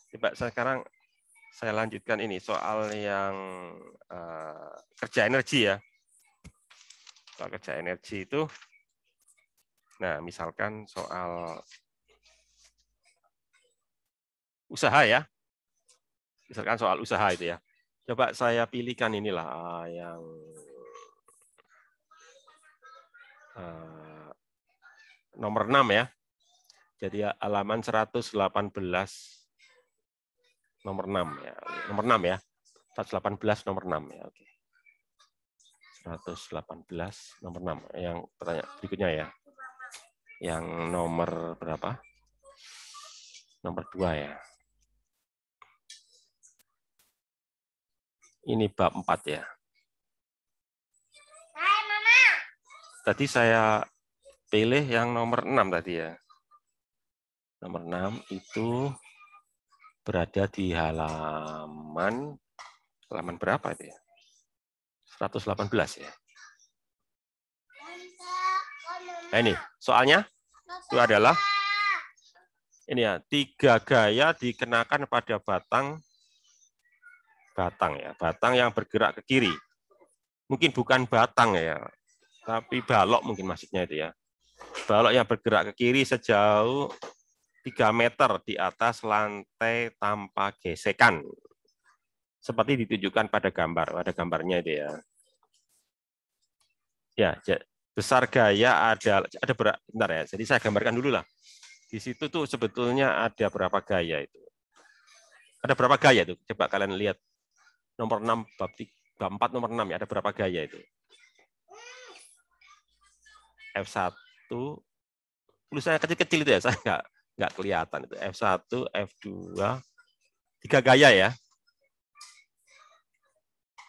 Coba sekarang saya lanjutkan ini soal yang kerja energi ya. Soal kerja energi itu, nah misalkan soal usaha ya. Misalkan soal usaha itu ya. Coba saya pilihkan inilah yang nomor 6 ya. Jadi halaman 118 nomor 6 ya. Nomor 6 ya. 118 nomor 6 ya. Oke. 118 nomor 6. Yang pertanyaan berikutnya ya. Yang nomor berapa? Nomor 2 ya. Ini bab 4 ya. Tadi saya pilih yang nomor 6 tadi ya. Nomor 6 itu berada di halaman berapa itu ya? 118 ya. Nah ini, soalnya itu adalah ini ya, 3 gaya dikenakan pada batang ya, batang yang bergerak ke kiri. Mungkin bukan batang ya, tapi balok mungkin maksudnya itu ya. Balok yang bergerak ke kiri sejauh 3 meter di atas lantai tanpa gesekan. Seperti ditunjukkan pada gambarnya itu ya. Ya, besar gaya ada bentar ya. Jadi saya gambarkan dulu lah. Di situ tuh sebetulnya ada berapa gaya itu. Ada berapa gaya itu? Coba kalian lihat. Nomor 6 bab 4 nomor 6 ya, ada berapa gaya itu? F1 tulisannya kecil-kecil itu ya, saya nggak kelihatan itu. F1, F2, 3 gaya ya.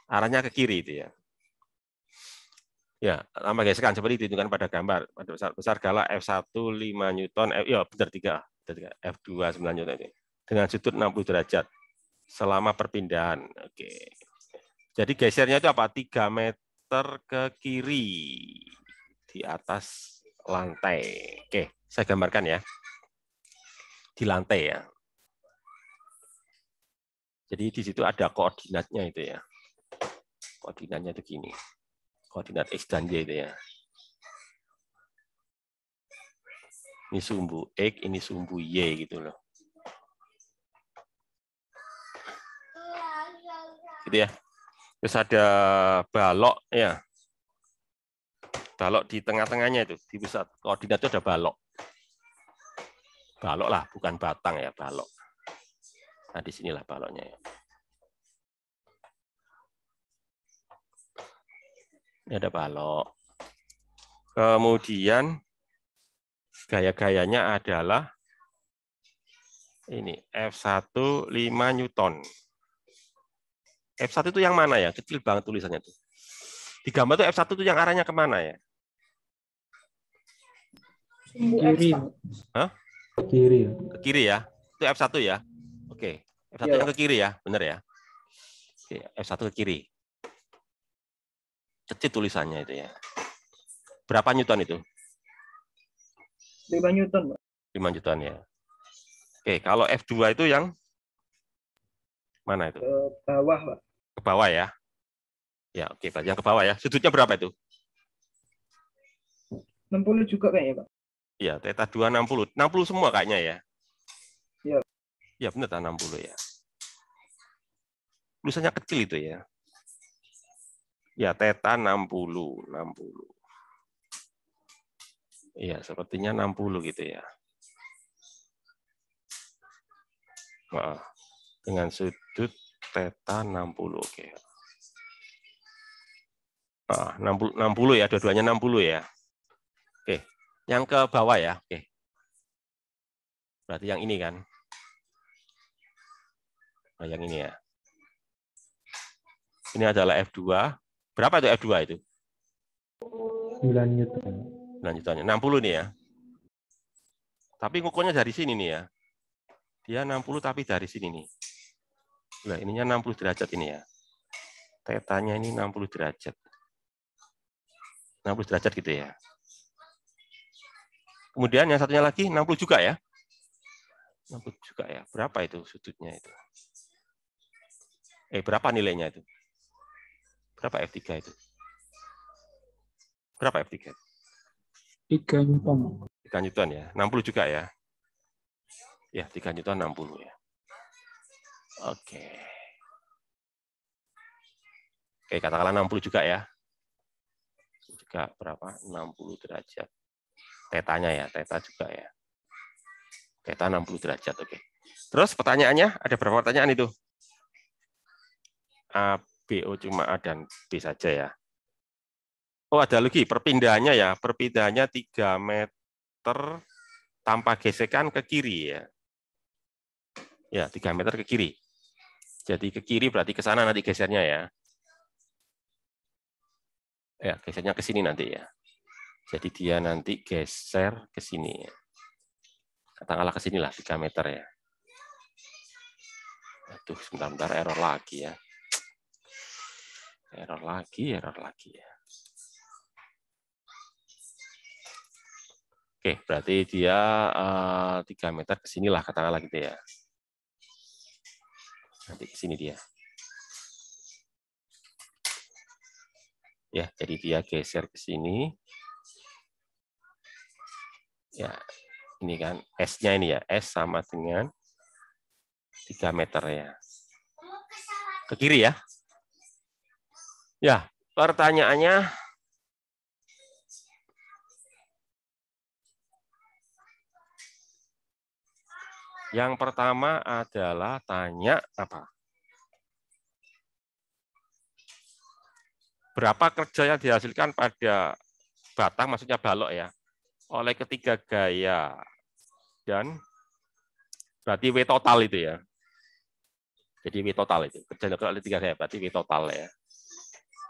Arahnya ke kiri itu ya. Ya, tambah gesekan seperti ditunjukkan pada gambar. Pada besar gala F1 5 Newton, ya benar 3, F2 9 Newton ini. Dengan sudut 60 derajat selama perpindahan. Oke. Jadi gesernya itu apa? 3 meter ke kiri di atas lantai. Oke, saya gambarkan ya. Di lantai ya. Jadi di situ ada koordinatnya itu ya. Koordinatnya itu gini. Koordinat X dan Y itu ya. Ini sumbu X, ini sumbu Y gitu loh. Gitu ya. Terus ada balok ya. Balok di tengah-tengahnya itu. Di pusat koordinat itu ada balok. Balok lah, bukan batang ya, balok. Nah, di sinilah baloknya ya. Ini ada balok. Kemudian gaya-gayanya adalah ini F1 5 Newton. F1 itu yang mana ya? Kecil banget tulisannya tuh. Di gambar tuh F1 itu yang arahnya kemana ya? Kiri. Hah? Ke kiri. Ke kiri ya? Itu F1 ya? Oke. F1 yang ke kiri ya? Benar ya? Oke, F1 ke kiri. Kecil tulisannya itu ya. Berapa Newton itu? 5 Newton, Pak. 5 Newton ya. Oke, kalau F2 itu yang mana itu? Ke bawah, Pak. Ke bawah ya. Ya, oke, berarti yang ke bawah ya. Sudutnya berapa itu? 60 juga kayaknya, Pak. Iya, theta 2 60. 60 semua kayaknya ya. Iya. Ya, benar 60 ya. Tulisannya kecil itu ya. Ya, theta 60. Iya, sepertinya 60 gitu ya. Nah, dengan sudut theta 60. Oke. Nah, 60 ya, dua-duanya 60 ya. Oke, yang ke bawah ya. Oke. Berarti yang ini kan. Nah, yang ini ya. Ini adalah F2. Berapa itu F2 itu? 9 Newton. 9 Newton. 60 nih ya. Tapi ngukurnya dari sini nih ya. Dia 60 tapi dari sini nih. Nah, ininya 60 derajat ini ya. Tetanya ini 60 derajat. 60 derajat gitu ya. Kemudian yang satunya lagi 60 juga ya. 60 juga ya. Berapa itu sudutnya itu? Berapa nilainya itu? Berapa F3 itu? Berapa F3? 3 Newton. 3 Newton ya. 60 juga ya. Ya, 3 Newton 60 ya. Oke. Oke, katakanlah 60 juga ya. Juga berapa? 60 derajat. Tetanya ya, teta juga ya. Teta 60 derajat, oke. Terus pertanyaannya, ada berapa pertanyaan itu? A, B, O cuma A dan B saja ya. Oh, ada lagi perpindahannya ya. Perpindahannya 3 meter tanpa gesekan ke kiri ya. Ya, 3 meter ke kiri. Jadi ke kiri berarti ke sana nanti gesernya ya. Ya, gesernya ke sini nanti ya. Jadi dia nanti geser ke sini ya. Katakanlah ke sinilah 3 meter ya. Aduh, sebentar error lagi ya. Error lagi ya. Oke, berarti dia 3 meter ke sinilah katakanlah gitu ya. Nanti ke sini dia. Ya, jadi dia geser ke sini. Ya, ini kan S-nya ini ya, S sama dengan 3 meter ya. Ke kiri ya. Ya, pertanyaannya yang pertama adalah tanya apa? Berapa kerja yang dihasilkan pada batang, maksudnya balok ya, oleh ketiga gaya dan berarti W total itu ya. Jadi W total itu kerja oleh 3 gaya berarti W total ya.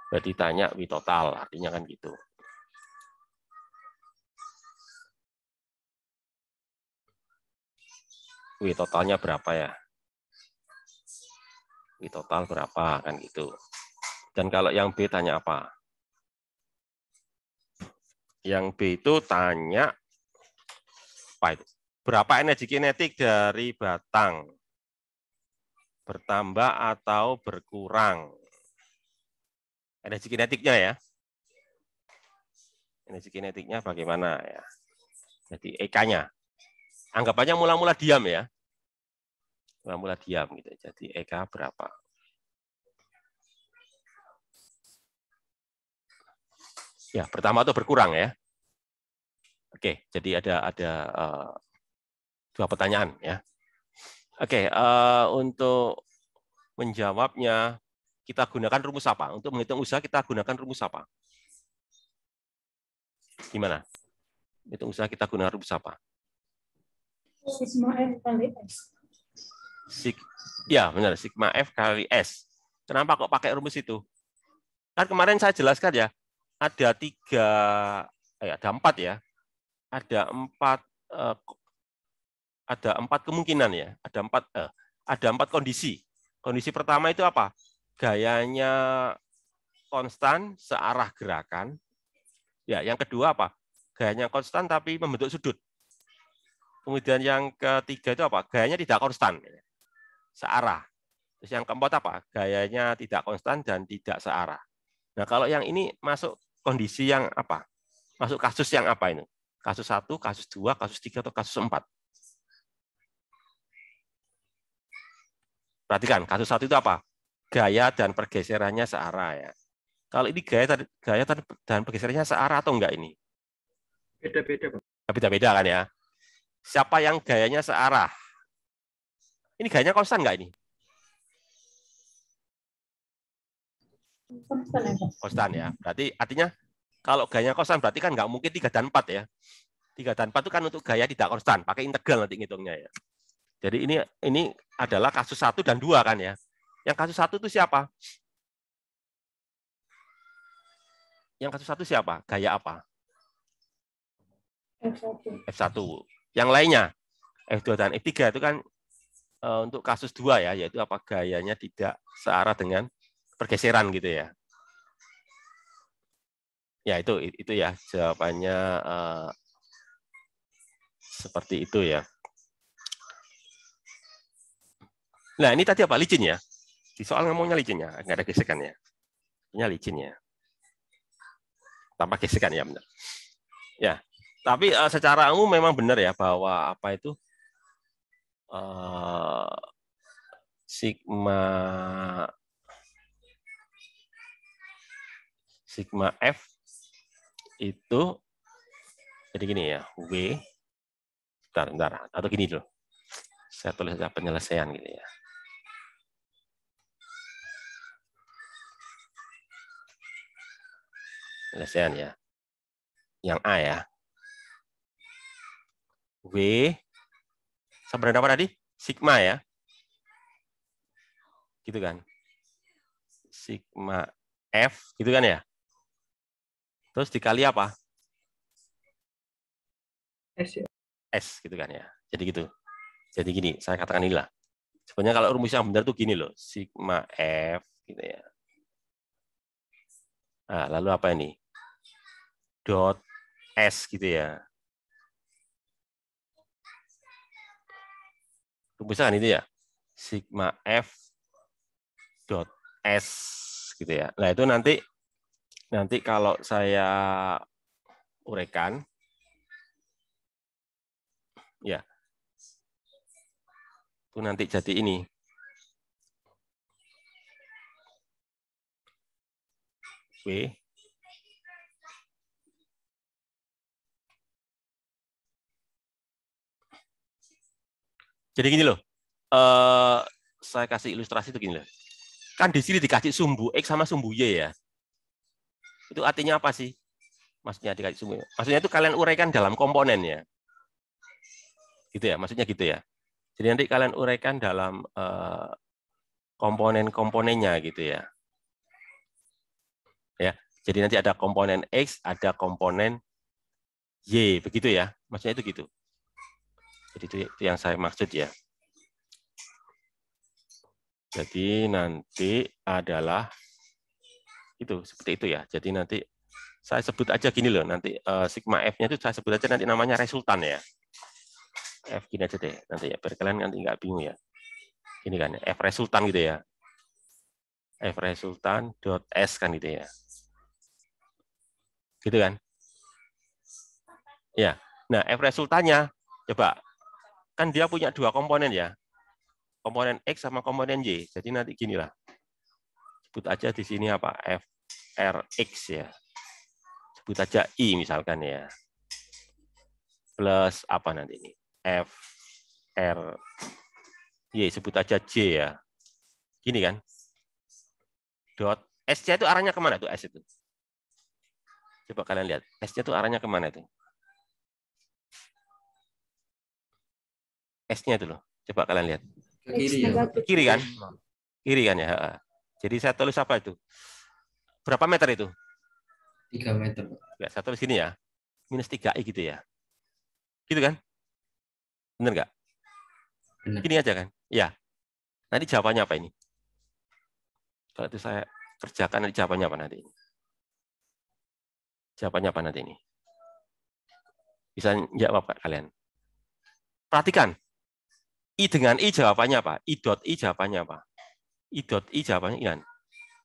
Berarti tanya W total artinya kan gitu. W totalnya berapa ya? W total berapa kan gitu. Dan kalau yang B tanya apa? Yang B itu tanya apa itu? Berapa energi kinetik dari batang? Bertambah atau berkurang? Energi kinetiknya ya. Energi kinetiknya bagaimana ya? Jadi EK-nya. Anggapannya mula-mula diam ya. Mula-mula diam gitu. Jadi EK berapa? Ya, bertambah atau berkurang ya. Oke, jadi ada 2 pertanyaan ya. Oke, untuk menjawabnya kita gunakan rumus apa? Untuk menghitung usaha kita gunakan rumus apa? Gimana? Hitung usaha kita gunakan rumus apa? Sigma F kali S. Ya, benar, sigma F kali S. Kenapa kok pakai rumus itu? Kan kemarin saya jelaskan ya, ada 4 ya. Ada 4 kemungkinan ya. Ada 4 kondisi. Kondisi pertama itu apa? Gayanya konstan searah gerakan. Ya, yang kedua apa? Gayanya konstan tapi membentuk sudut. Kemudian yang ketiga itu apa? Gayanya tidak konstan, searah. Terus yang keempat apa? Gayanya tidak konstan dan tidak searah. Nah, kalau yang ini masuk kondisi yang apa? Masuk kasus yang apa ini? Kasus 1, kasus 2, kasus 3, atau kasus 4? Perhatikan, kasus 1 itu apa? Gaya dan pergeserannya searah ya. Kalau ini gaya dan pergeserannya searah atau enggak ini? Beda-beda, Pak. Beda-beda kan ya. Siapa yang gayanya searah? Ini gayanya konstan enggak ini? Konstan ya, Pak. Konstan ya. Berarti artinya kalau gayanya konstan berarti kan nggak mungkin 3 dan 4 ya. 3 dan 4 itu kan untuk gaya tidak konstan, pakai integral nanti ngitungnya ya. Jadi ini adalah kasus 1 dan 2 kan ya. Yang kasus 1 itu siapa? Yang kasus 1 siapa? Gaya apa? F1. F1. Yang lainnya F2 dan F3 itu kan untuk kasus 2 ya, yaitu apa? Gayanya tidak searah dengan pergeseran gitu ya. Ya itu ya jawabannya seperti itu ya. Nah ini tadi apa? Licin ya. Di soal ngomongnya licin ya, nggak ada gesekannya. Ini licin ya. Tanpa gesekan ya benar. Ya, tapi secara umum memang benar ya bahwa apa itu sigma F itu jadi gini ya, W, bentar, atau gini dulu. Saya tulis saja penyelesaian gitu ya. Penyelesaian ya. Yang A ya. W sama dengan apa tadi? Sigma ya. Gitu kan. Sigma F gitu kan ya. Terus dikali apa? S ya. S gitu kan ya. Jadi gitu. Jadi gini, saya katakan inilah. Sebenarnya kalau rumus yang benar tuh gini loh, sigma F gitu ya. Nah, lalu apa ini? Dot S gitu ya. Rumusnya kan itu ya. Sigma F dot S gitu ya. Nah, itu nanti kalau saya uraikan ya. Itu nanti jadi ini. W jadi gini loh. Saya kasih ilustrasi itu gini loh. Kan di sini dikasih sumbu X sama sumbu Y ya. Itu artinya apa sih? Maksudnya dikasih sumbu. Maksudnya itu kalian uraikan dalam komponen ya. Gitu ya, maksudnya gitu ya. Jadi nanti kalian uraikan dalam komponen-komponennya gitu ya. Ya. Jadi nanti ada komponen X, ada komponen Y, begitu ya. Maksudnya itu gitu. Jadi itu yang saya maksud ya. Jadi nanti adalah itu seperti itu ya. Jadi nanti saya sebut aja gini loh. Nanti sigma F-nya itu saya sebut aja nanti namanya resultan ya. F gini aja deh. Nanti ya biar kalian nanti nggak bingung ya. Ini kan F resultan gitu ya. F resultan dot S kan gitu ya. Gitu kan? Ya. Nah, F resultannya coba kan dia punya dua komponen ya. Komponen X sama komponen Y. Jadi nanti gini lah. Sebut aja di sini apa? FRX ya. Sebut aja I misalkan ya. Plus apa nanti ini? FRY. Sebut aja J ya. Gini kan. Dot. S-nya itu arahnya kemana tuh S itu? Coba kalian lihat. S-nya itu arahnya kemana itu? S-nya itu loh. Coba kalian lihat. Ke kiri ya. Negatif. Kiri kan? Kiri kan ya. Jadi saya tulis apa itu? Berapa meter itu? 3 meter, Pak. Ya, saya tulis sini ya. Minus 3i gitu ya. Gitu kan? Bener nggak? Benar. Gini aja kan? Ya. Nanti jawabannya apa ini? Kalau itu saya kerjakan, nanti jawabannya apa nanti? Jawabannya apa nanti ini? Bisa jawab Pak kalian? Perhatikan. I dengan I jawabannya apa? I dot I jawabannya apa? I dot I jawabannya ini.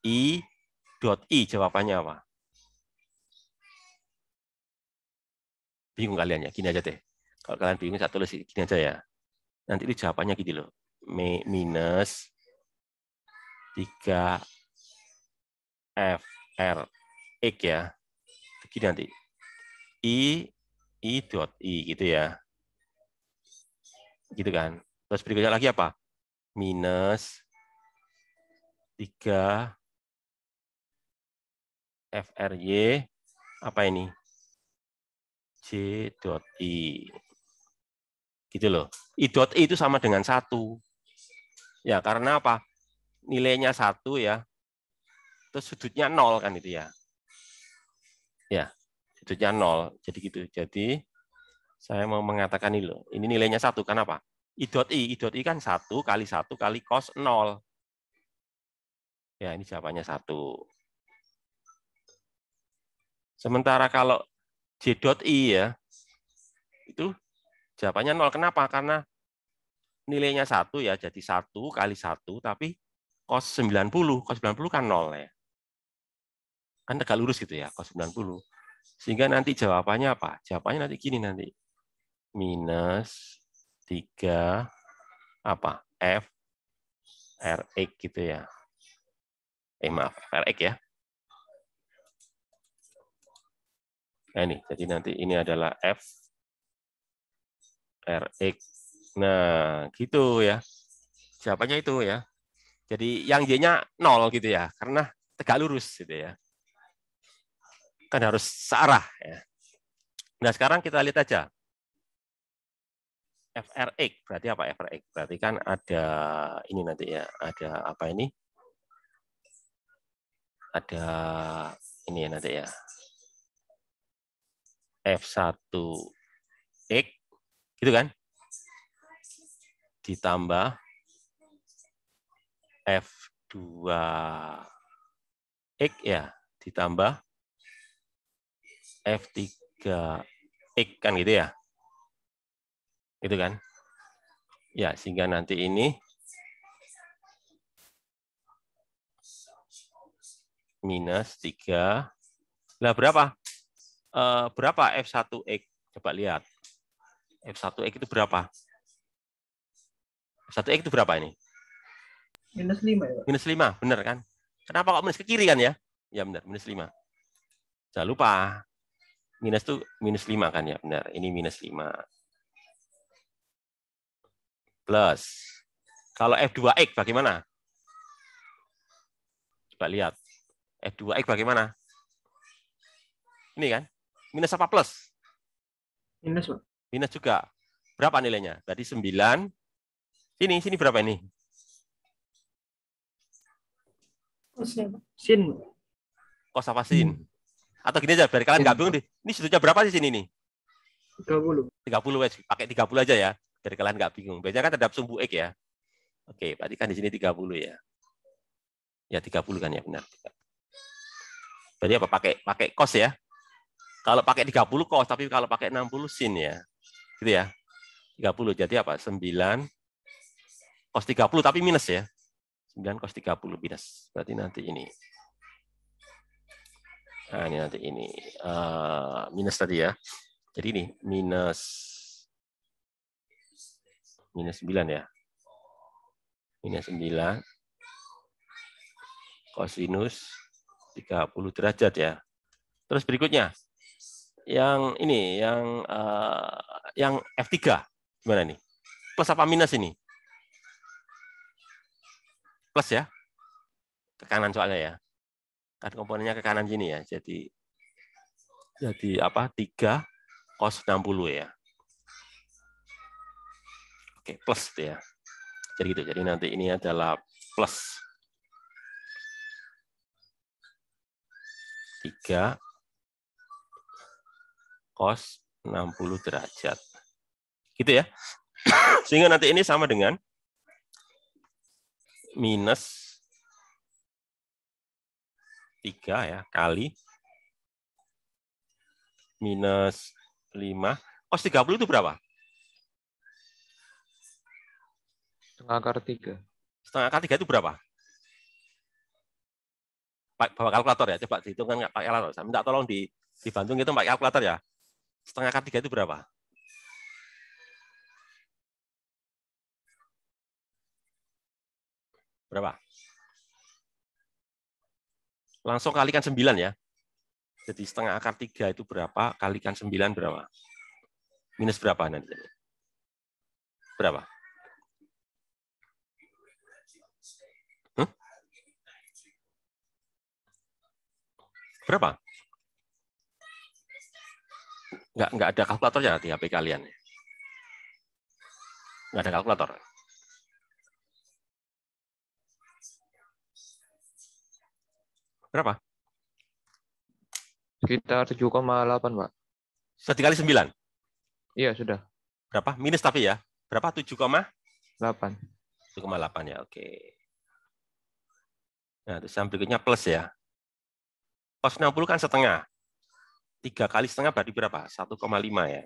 I dot I jawabannya apa? Bingung kalian ya? Gini aja deh. Kalau kalian bingung, saya tulis gini aja ya. Nanti itu jawabannya gini loh. Minus 3 FRX ya. Begini nanti. I dot I gitu ya. Gitu kan. Terus berikutnya lagi apa? Minus 3 FRY apa ini? J dot I. Gitu loh. I dot I itu sama dengan 1. Ya, karena apa? Nilainya 1 ya. Terus sudutnya 0 kan itu ya. Ya, sudutnya 0. Jadi gitu. Jadi saya mau mengatakan ini loh. Ini nilainya 1. Kenapa? I dot I kan 1 kali 1 kali cos 0. Ya, ini jawabannya 1. Sementara kalau J dot I ya, itu jawabannya 0. Kenapa? Karena nilainya 1 ya, jadi 1 kali 1, tapi cos 90. Cos 90 kan 0 ya. Kan tegak lurus gitu ya, cos 90. Sehingga nanti jawabannya apa? Jawabannya nanti gini nanti. Minus 3 apa? F RX gitu ya. Maaf, FRX ya. Nah ini, jadi nanti ini adalah F RX. Nah, gitu ya. Jawabannya itu ya. Jadi yang Y-nya 0 gitu ya, karena tegak lurus gitu ya. Kan harus searah ya. Nah, sekarang kita lihat aja. FRX, berarti apa FRX? Berarti kan ada ini nanti ya, ada apa ini? Ada ini ya nanti ya. F1X, gitu kan? Ditambah F2X ya, ditambah F3X kan gitu ya. Gitu kan? Ya, sehingga nanti ini minus 3. Nah, berapa? Berapa F1X? Coba lihat. F1X itu berapa? F1X itu berapa ini? Minus 5 ya, Pak? Minus 5, benar kan? Kenapa kok minus ke kiri kan ya? Ya benar, minus 5. Jangan lupa. Minus itu minus 5 kan ya? Benar, ini minus 5. Plus. Kalau F2X bagaimana? Coba lihat. F2X bagaimana? Ini kan? Minus apa plus? Minus, Pak. Minus juga. Berapa nilainya? Berarti 9. Sini berapa ini? Sin. Kos apa sin? Atau gini aja, biar kalian nggak bingung deh. Ini sudutnya berapa di sini nih? 30. 30 wes, pakai 30 aja ya, biar kalian nggak bingung. Biasanya kan terhadap sumbu X ya. Oke, berarti kan di sini 30 ya. Ya 30 kan ya, benar. Jadi apa? Pakai cos ya. Kalau pakai 30 cos, tapi kalau pakai 60 sin ya. Gitu ya. 30. Jadi apa? 9 cos 30 tapi minus ya. 9 cos 30 minus. Berarti nanti ini. Nah, ini nanti ini minus tadi ya. Jadi ini minus 9 ya. Minus 9 kosinus 30 derajat ya. Terus berikutnya yang ini yang F3 gimana nih? Plus apa minus ini? Plus ya. Ke kanan soalnya ya. Kan komponennya ke kanan sini ya. Jadi apa? 3 cos 60 ya. Oke, plus ya. Jadi gitu. Jadi nanti ini adalah plus 3 cos 60 derajat. Gitu ya. Sehingga nanti ini sama dengan minus 3 ya kali minus 5. Cos 30 itu berapa? Setengah akar 3. Setengah akar 3 itu berapa? Bawa kalkulator ya, coba dihitungkan pakai kalkulator. Saya minta tolong dibantu itu pakai kalkulator ya. Setengah akar 3 itu berapa? Berapa? Langsung kalikan 9 ya. Jadi setengah akar 3 itu berapa? Kalikan 9 berapa? Minus berapa nanti? Berapa? Berapa? Nggak ada kalkulatornya di HP kalian. Nggak ada kalkulator. Berapa? Sekitar 7,8, Pak. Sudah dikali 9? Iya, sudah. Berapa? Minus tapi ya. Berapa? 7,8. 7,8 ya, oke. Nah, terus yang berikutnya plus ya. Cos 60 kan setengah. 3 kali setengah berarti berapa? 1,5 ya.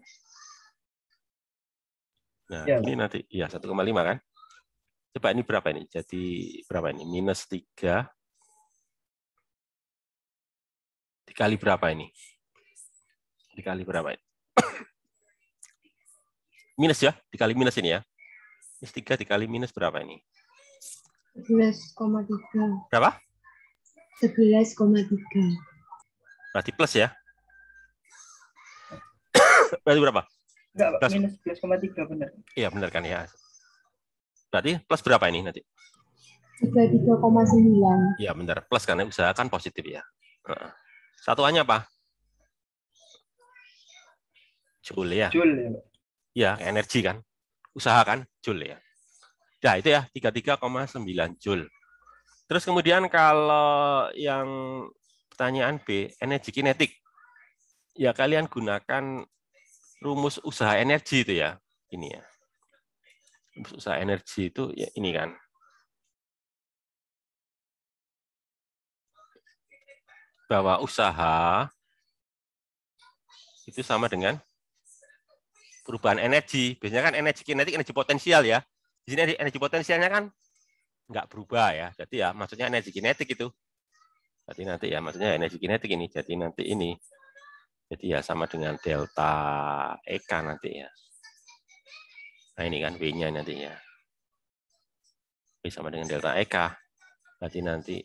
Nah, Ya. ini nanti ya 1,5 kan? Coba ini berapa ini? Jadi berapa ini? Minus 3 dikali berapa ini? Dikali berapa ini? Minus ya, dikali minus ini ya. Minus 3 dikali minus berapa ini? 11,3. Berapa? 11,3. Berarti plus ya. Berarti berapa? Enggak, Pak. Plus. Minus 11,3 benar. Iya, benar kan ya. Berarti plus berapa ini nanti? 33,9. Iya, benar. Plus karena usahakan positif ya. Satuannya apa? Joule ya. Joule ya, Pak. Ya, energi kan. Usahakan Joule ya. Nah, itu ya 33,9 Joule. Terus kemudian kalau yang pertanyaan B, energi kinetik. Ya, kalian gunakan rumus usaha energi itu ya. Ini ya. Rumus usaha energi itu ya ini kan. Bahwa usaha itu sama dengan perubahan energi. Biasanya kan energi kinetik, energi potensial ya. Di sini energi potensialnya kan nggak berubah ya. Jadi ya maksudnya energi kinetik itu. Jadi nanti ya maksudnya energi kinetik ini. Jadi nanti ini. Jadi ya sama dengan delta EK nanti ya. Nah ini kan W-nya nantinya. W sama dengan delta EK. Berarti nanti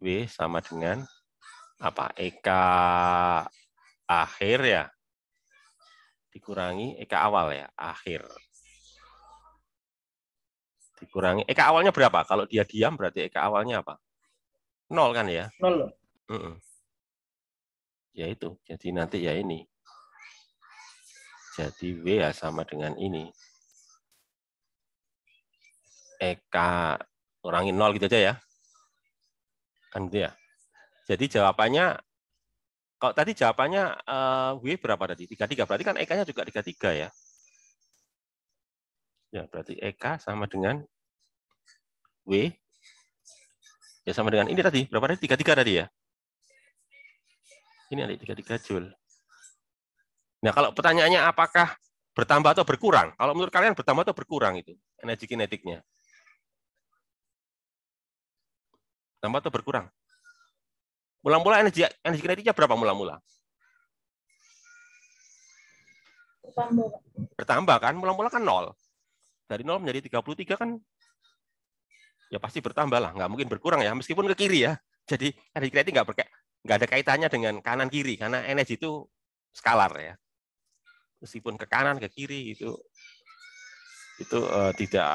W sama dengan apa? EK akhir ya. Dikurangi EK awal ya. Akhir. Dikurangi EK awalnya berapa? Kalau dia diam berarti EK awalnya apa? 0 kan ya? 0. Ya itu. Jadi nanti ya ini. Jadi W ya sama dengan ini. EK kurangi 0 gitu aja ya. Kan gitu ya. Jadi jawabannya, kalau tadi jawabannya W berapa tadi? 33. Berarti kan EK-nya juga 33 ya. Ya, berarti EK sama dengan W. Ya sama dengan ini tadi. Berapa tadi? 33 tadi ya. Ini ada 33 Joule. Nah, kalau pertanyaannya apakah bertambah atau berkurang? Kalau menurut kalian bertambah atau berkurang itu energi kinetiknya? Bertambah atau berkurang? Mula-mula energi kinetiknya berapa mula-mula? Bertambah kan? Mula-mula kan 0. Dari 0 menjadi 33 kan ya pasti bertambah lah, nggak mungkin berkurang ya, meskipun ke kiri ya. Jadi energi kinetik nggak ada kaitannya dengan kanan kiri karena energi itu skalar ya. Meskipun ke kanan ke kiri itu tidak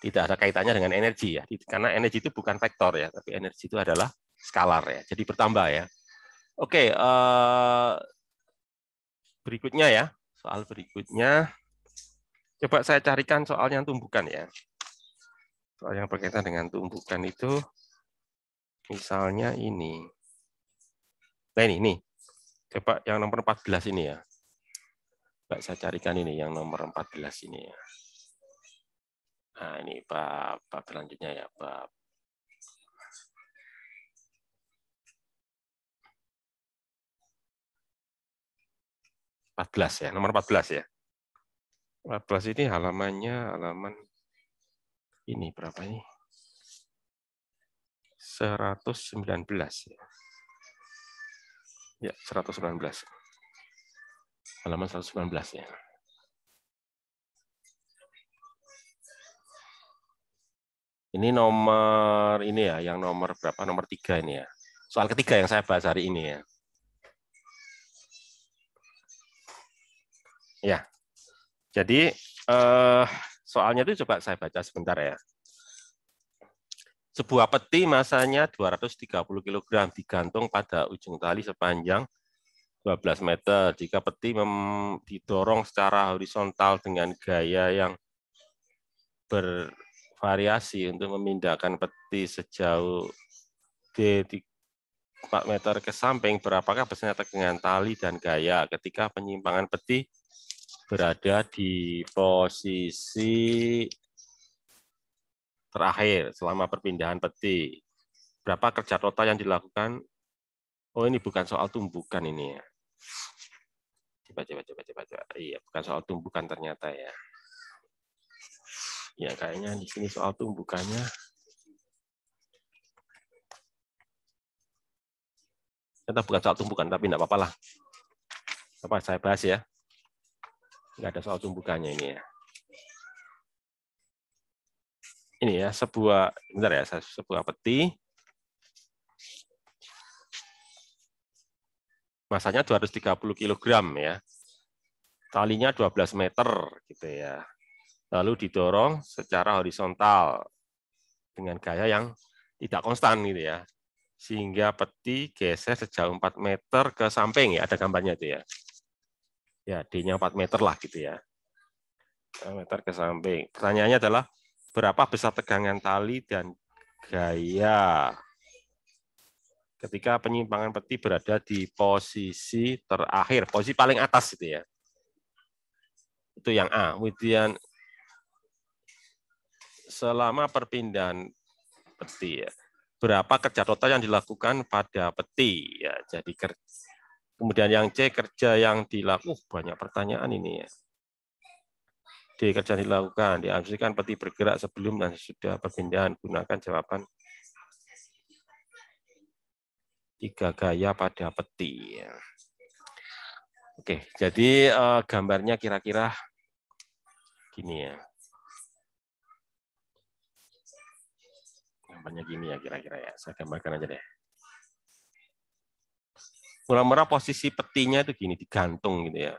ada kaitannya dengan energi ya, karena energi itu bukan vektor ya, tapi energi itu adalah skalar ya. Jadi bertambah ya. Oke, berikutnya ya, soal berikutnya. Coba saya carikan soal yang tumbukan ya. Soal yang berkaitan dengan tumbukan itu, misalnya ini. Nah ini. Coba yang nomor 14 ini ya. Coba saya carikan ini, yang nomor 14 ini ya. Nah ini bab selanjutnya ya, bab. Ya, nomor 14 ya. 14 ini halaman ini berapa ini? 119 ya. Ya, 119. Halaman 119 ya. Ini nomor ini ya, yang nomor berapa? Nomor 3 ini ya. Soal ketiga yang saya bahas hari ini ya. Ya. Jadi soalnya itu coba saya baca sebentar ya. Sebuah peti masanya 230 kg digantung pada ujung tali sepanjang 12 meter. Jika peti didorong secara horizontal dengan gaya yang bervariasi untuk memindahkan peti sejauh D 4 meter ke samping, berapakah besarnya tegangan tali dan gaya ketika penyimpangan peti berada di posisi terakhir selama perpindahan peti? Berapa kerja total yang dilakukan? Oh, ini bukan soal tumbukan ini ya. Coba. Iya, bukan soal tumbukan ternyata ya. Ya, kayaknya di sini soal tumbukannya. Ternyata bukan soal tumbukan, tapi enggak apa-apa lah. Apa saya bahas ya. Enggak ada soal tumbukannya ini ya. Ini ya, sebuah peti. Masanya 230 kg ya. Talinya 12 meter gitu ya. Lalu didorong secara horizontal dengan gaya yang tidak konstan gitu ya. Sehingga peti geser sejauh 4 meter ke samping ya, ada gambarnya itu ya. Ya, D-nya 4 meter lah gitu ya. 4 meter ke samping. Pertanyaannya adalah berapa besar tegangan tali dan gaya ketika penyimpangan peti berada di posisi terakhir, posisi paling atas gitu ya. Itu yang A. Kemudian selama perpindahan peti ya, berapa kerja total yang dilakukan pada peti ya. Jadi kemudian yang C, kerja yang dilakukan, banyak pertanyaan ini ya. D D. Kerja dilakukan. Diasumsikan peti bergerak sebelum dan sesudah perpindahan. Gunakan jawaban 3 gaya pada peti. Oke, jadi gambarnya kira-kira gini ya. Gambarnya gini ya kira-kira ya. Saya gambarkan aja deh. Mula-mula posisi petinya itu gini, digantung gitu ya.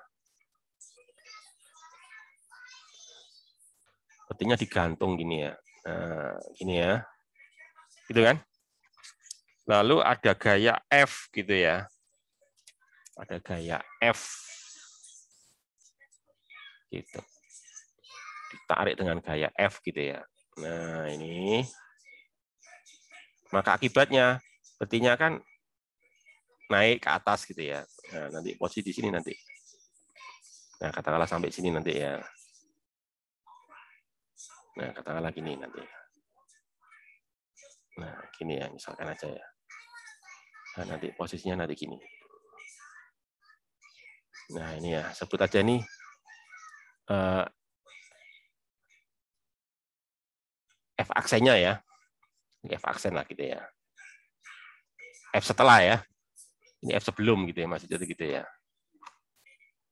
Petinya digantung gini ya. Nah, gini ya. Gitu kan? Lalu ada gaya F gitu ya. Ada gaya F. Gitu. Ditarik dengan gaya F gitu ya. Nah, ini. Maka akibatnya petinya kan naik ke atas gitu ya. Nah, nanti posisi di sini nanti. Nah, katakanlah sampai sini nanti ya. Nah, katakanlah gini nanti. Nah, gini ya, misalkan aja ya. Nah, nanti posisinya nanti gini. Nah, ini ya, sebut aja nih F aksennya ya. Ini F aksen lah gitu ya. F setelah ya. Ini F sebelum gitu ya, masih jadi gitu ya.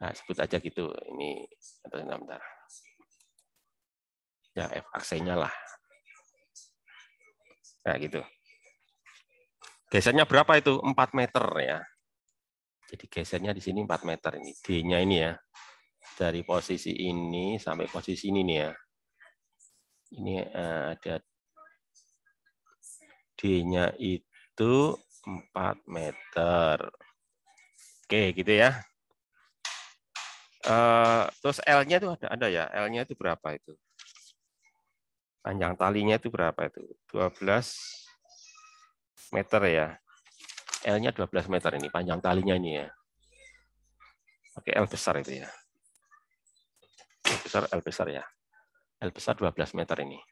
Nah, sebut aja gitu. Ini bentar. Ya, F aksennya lah. Nah, gitu. Gesernya berapa itu? 4 meter ya. Jadi gesernya di sini 4 meter ini. D-nya ini ya. Dari posisi ini sampai posisi ini nih ya. Ini ada D-nya itu 4 meter. Oke, gitu ya. Terus L-nya itu ada ya. L-nya itu berapa itu? Panjang talinya itu berapa itu? 12 meter ya. L-nya 12 meter ini, panjang talinya ini ya. Oke, L besar itu ya. L besar ya. L besar 12 meter ini.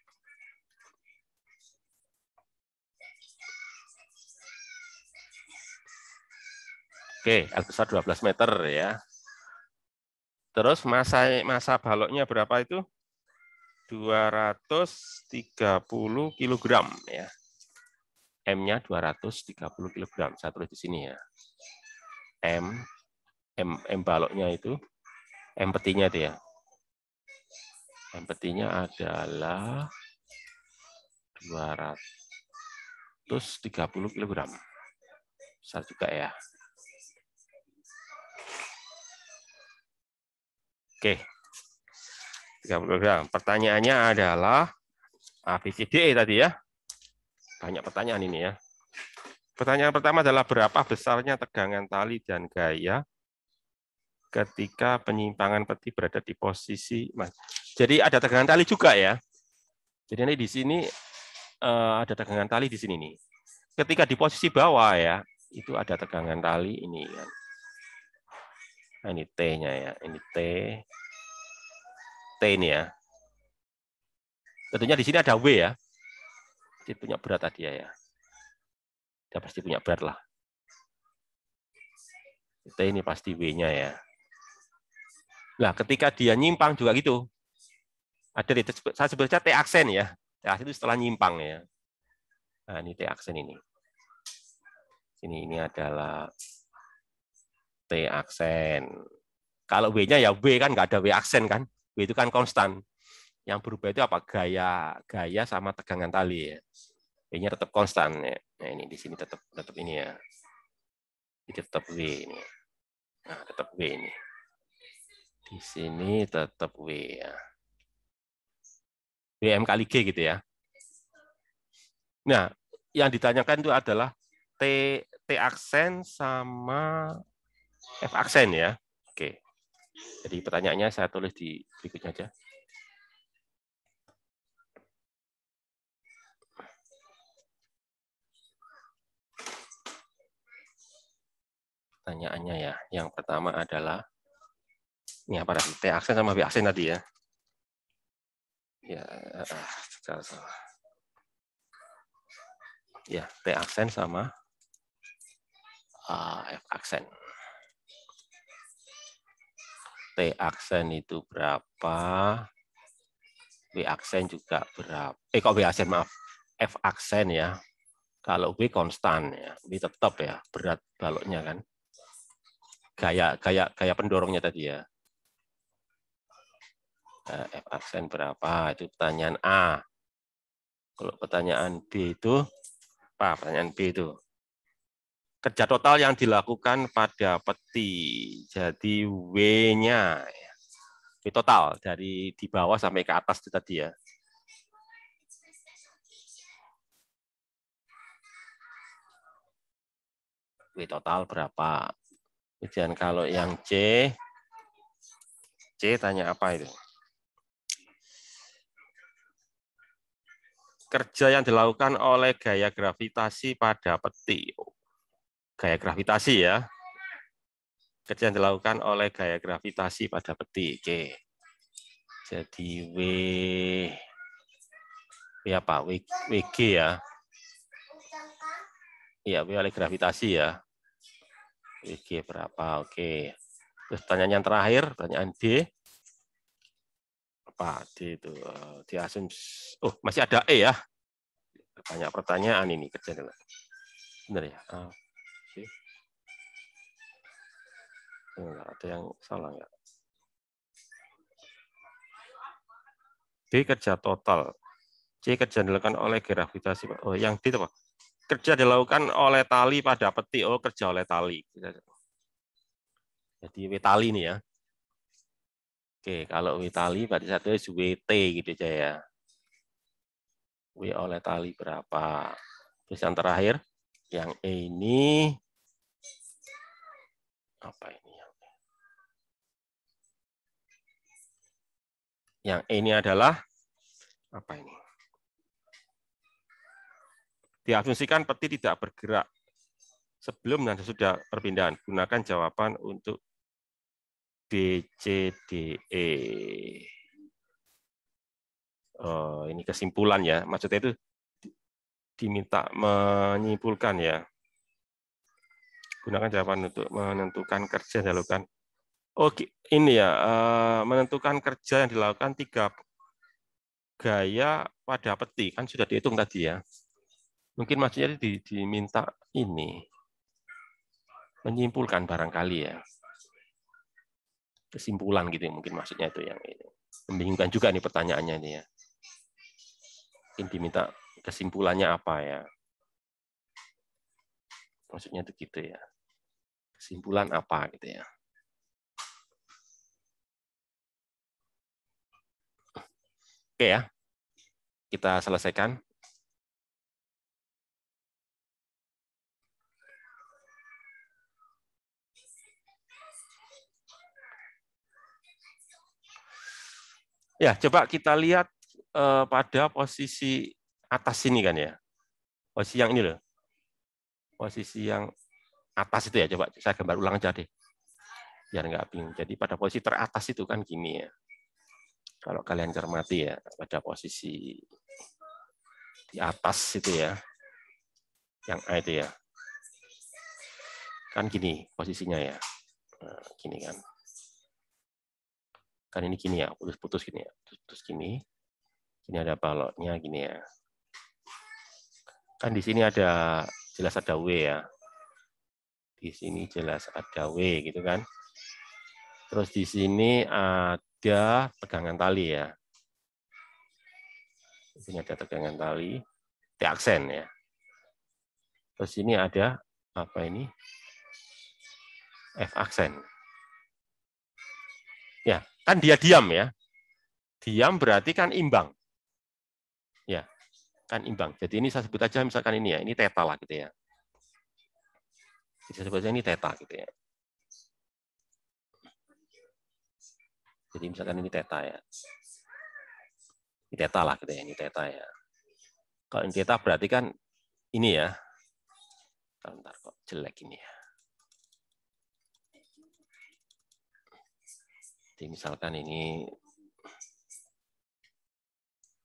Oke, L besar 12 meter ya. Terus masa baloknya berapa itu? 230 kg ya. M-nya 230 kg. Saya tulis di sini ya. M baloknya itu, M petinya itu ya. M petinya adalah 230 kg. Besar juga ya. Oke. 30 kg. Pertanyaannya adalah A, B, C, D tadi ya. Banyak pertanyaan ini ya. Pertanyaan pertama adalah berapa besarnya tegangan tali dan gaya ketika penyimpangan peti berada di posisi. Jadi ada tegangan tali juga ya. Jadi ini di sini ada tegangan tali di sini nih. Ketika di posisi bawah ya, itu ada tegangan tali ini kan. Nah, ini T-nya ya, ini T ini ya. Tentunya di sini ada W ya. Dia punya berat tadi ya. Dia pasti punya berat lah. T ini pasti W-nya ya. Nah, ketika dia nyimpang juga gitu. Ada di saya sebutnya T aksen ya. T aksen itu setelah nyimpang ya. Nah, ini T aksen ini. Ini adalah T aksen. Kalau W-nya ya W kan nggak ada W aksen kan. W itu kan konstan. Yang berubah itu apa? Gaya sama tegangan tali ya. W-nya tetap konstan ya. Nah, ini di sini tetap ini ya. Ini tetap W ini. Nah, tetap W ini. Di sini tetap W ya. WM kali G gitu ya. Nah, yang ditanyakan itu adalah T aksen sama F aksen ya. Oke. Jadi pertanyaannya saya tulis di berikutnya aja. Pertanyaannya ya, yang pertama adalah ini apa tadi? T aksen sama B aksen tadi ya. Ya, salah. Ya, T aksen sama F aksen. T aksen itu berapa? W aksen juga berapa? Kok W aksen, maaf. F aksen ya. Kalau W konstan ya. W tetap ya, berat baloknya kan. Gaya pendorongnya tadi ya. F aksen berapa? Itu pertanyaan A. Kalau pertanyaan B itu, apa pertanyaan B itu? Kerja total yang dilakukan pada peti. Jadi W-nya. W total, dari di bawah sampai ke atas itu tadi ya. W total berapa? Kemudian kalau yang C tanya apa itu? Kerja yang dilakukan oleh gaya gravitasi pada peti. Gaya gravitasi ya. Kerja yang dilakukan oleh gaya gravitasi pada peti. Oke. Jadi W apa? WG ya. Iya, W oleh gravitasi ya. WG berapa? Oke. Terus pertanyaan yang terakhir, pertanyaan D. Apa D itu? Di asumsi. Oh, masih ada E ya. Banyak pertanyaan ini kerja dulu. Benar ya? Oke. Enggak ada yang salah enggak? D kerja total. C kerja dilakukan oleh gravitasi. Oh, yang D itu apa? Kerja dilakukan oleh tali pada peti. Oh, kerja oleh tali. Jadi W tali ini ya. Oke, kalau W tali berarti satu WT gitu aja ya. W oleh tali berapa? Terus yang terakhir, yang E ini apa ini? Yang E ini adalah apa ini? Diasumsikan peti tidak bergerak sebelum dan sesudah perpindahan. Gunakan jawaban untuk B, C, D, E. Oh, ini kesimpulan ya. Maksudnya itu diminta menyimpulkan ya. Gunakan jawaban untuk menentukan kerja yang dilakukan. Oh, ini ya, menentukan kerja yang dilakukan 3 gaya pada peti. Kan sudah dihitung tadi ya. Mungkin maksudnya diminta ini. Menyimpulkan barangkali ya. Kesimpulan gitu mungkin maksudnya itu yang ini. Membingungkan juga nih pertanyaannya ini ya. Mungkin diminta kesimpulannya apa ya. Maksudnya itu gitu ya. Kesimpulan apa gitu ya. Oke ya. Kita selesaikan. Ya, coba kita lihat pada posisi atas ini kan ya. Posisi yang ini loh. Posisi yang atas itu ya, coba saya gambar ulang aja deh. Biar nggak bingung. Jadi pada posisi teratas itu kan gini ya. Kalau kalian cermati ya, pada posisi di atas itu ya. Yang A itu ya. Kan gini posisinya ya. Nah, gini kan. Kan ini gini ya, putus-putus gini ya. Putus gini. Ini ada baloknya gini ya. Kan di sini ada jelas ada W ya. Di sini jelas ada W gitu kan. Terus di sini ada tegangan tali ya. Di sini ada tegangan tali, T aksen ya. Terus ini ada apa ini? F aksen. Ya, kan dia diam ya. Diam berarti kan imbang. Ya, kan imbang. Jadi ini saya sebut aja misalkan ini ya, ini theta lah gitu ya. Bisa sebut aja ini theta gitu ya. Jadi misalkan ini theta ya. Ini theta lah gitu ya, ini theta ya. Kalau ini theta berarti kan ini ya. Bentar kok jelek ini ya. Jadi misalkan ini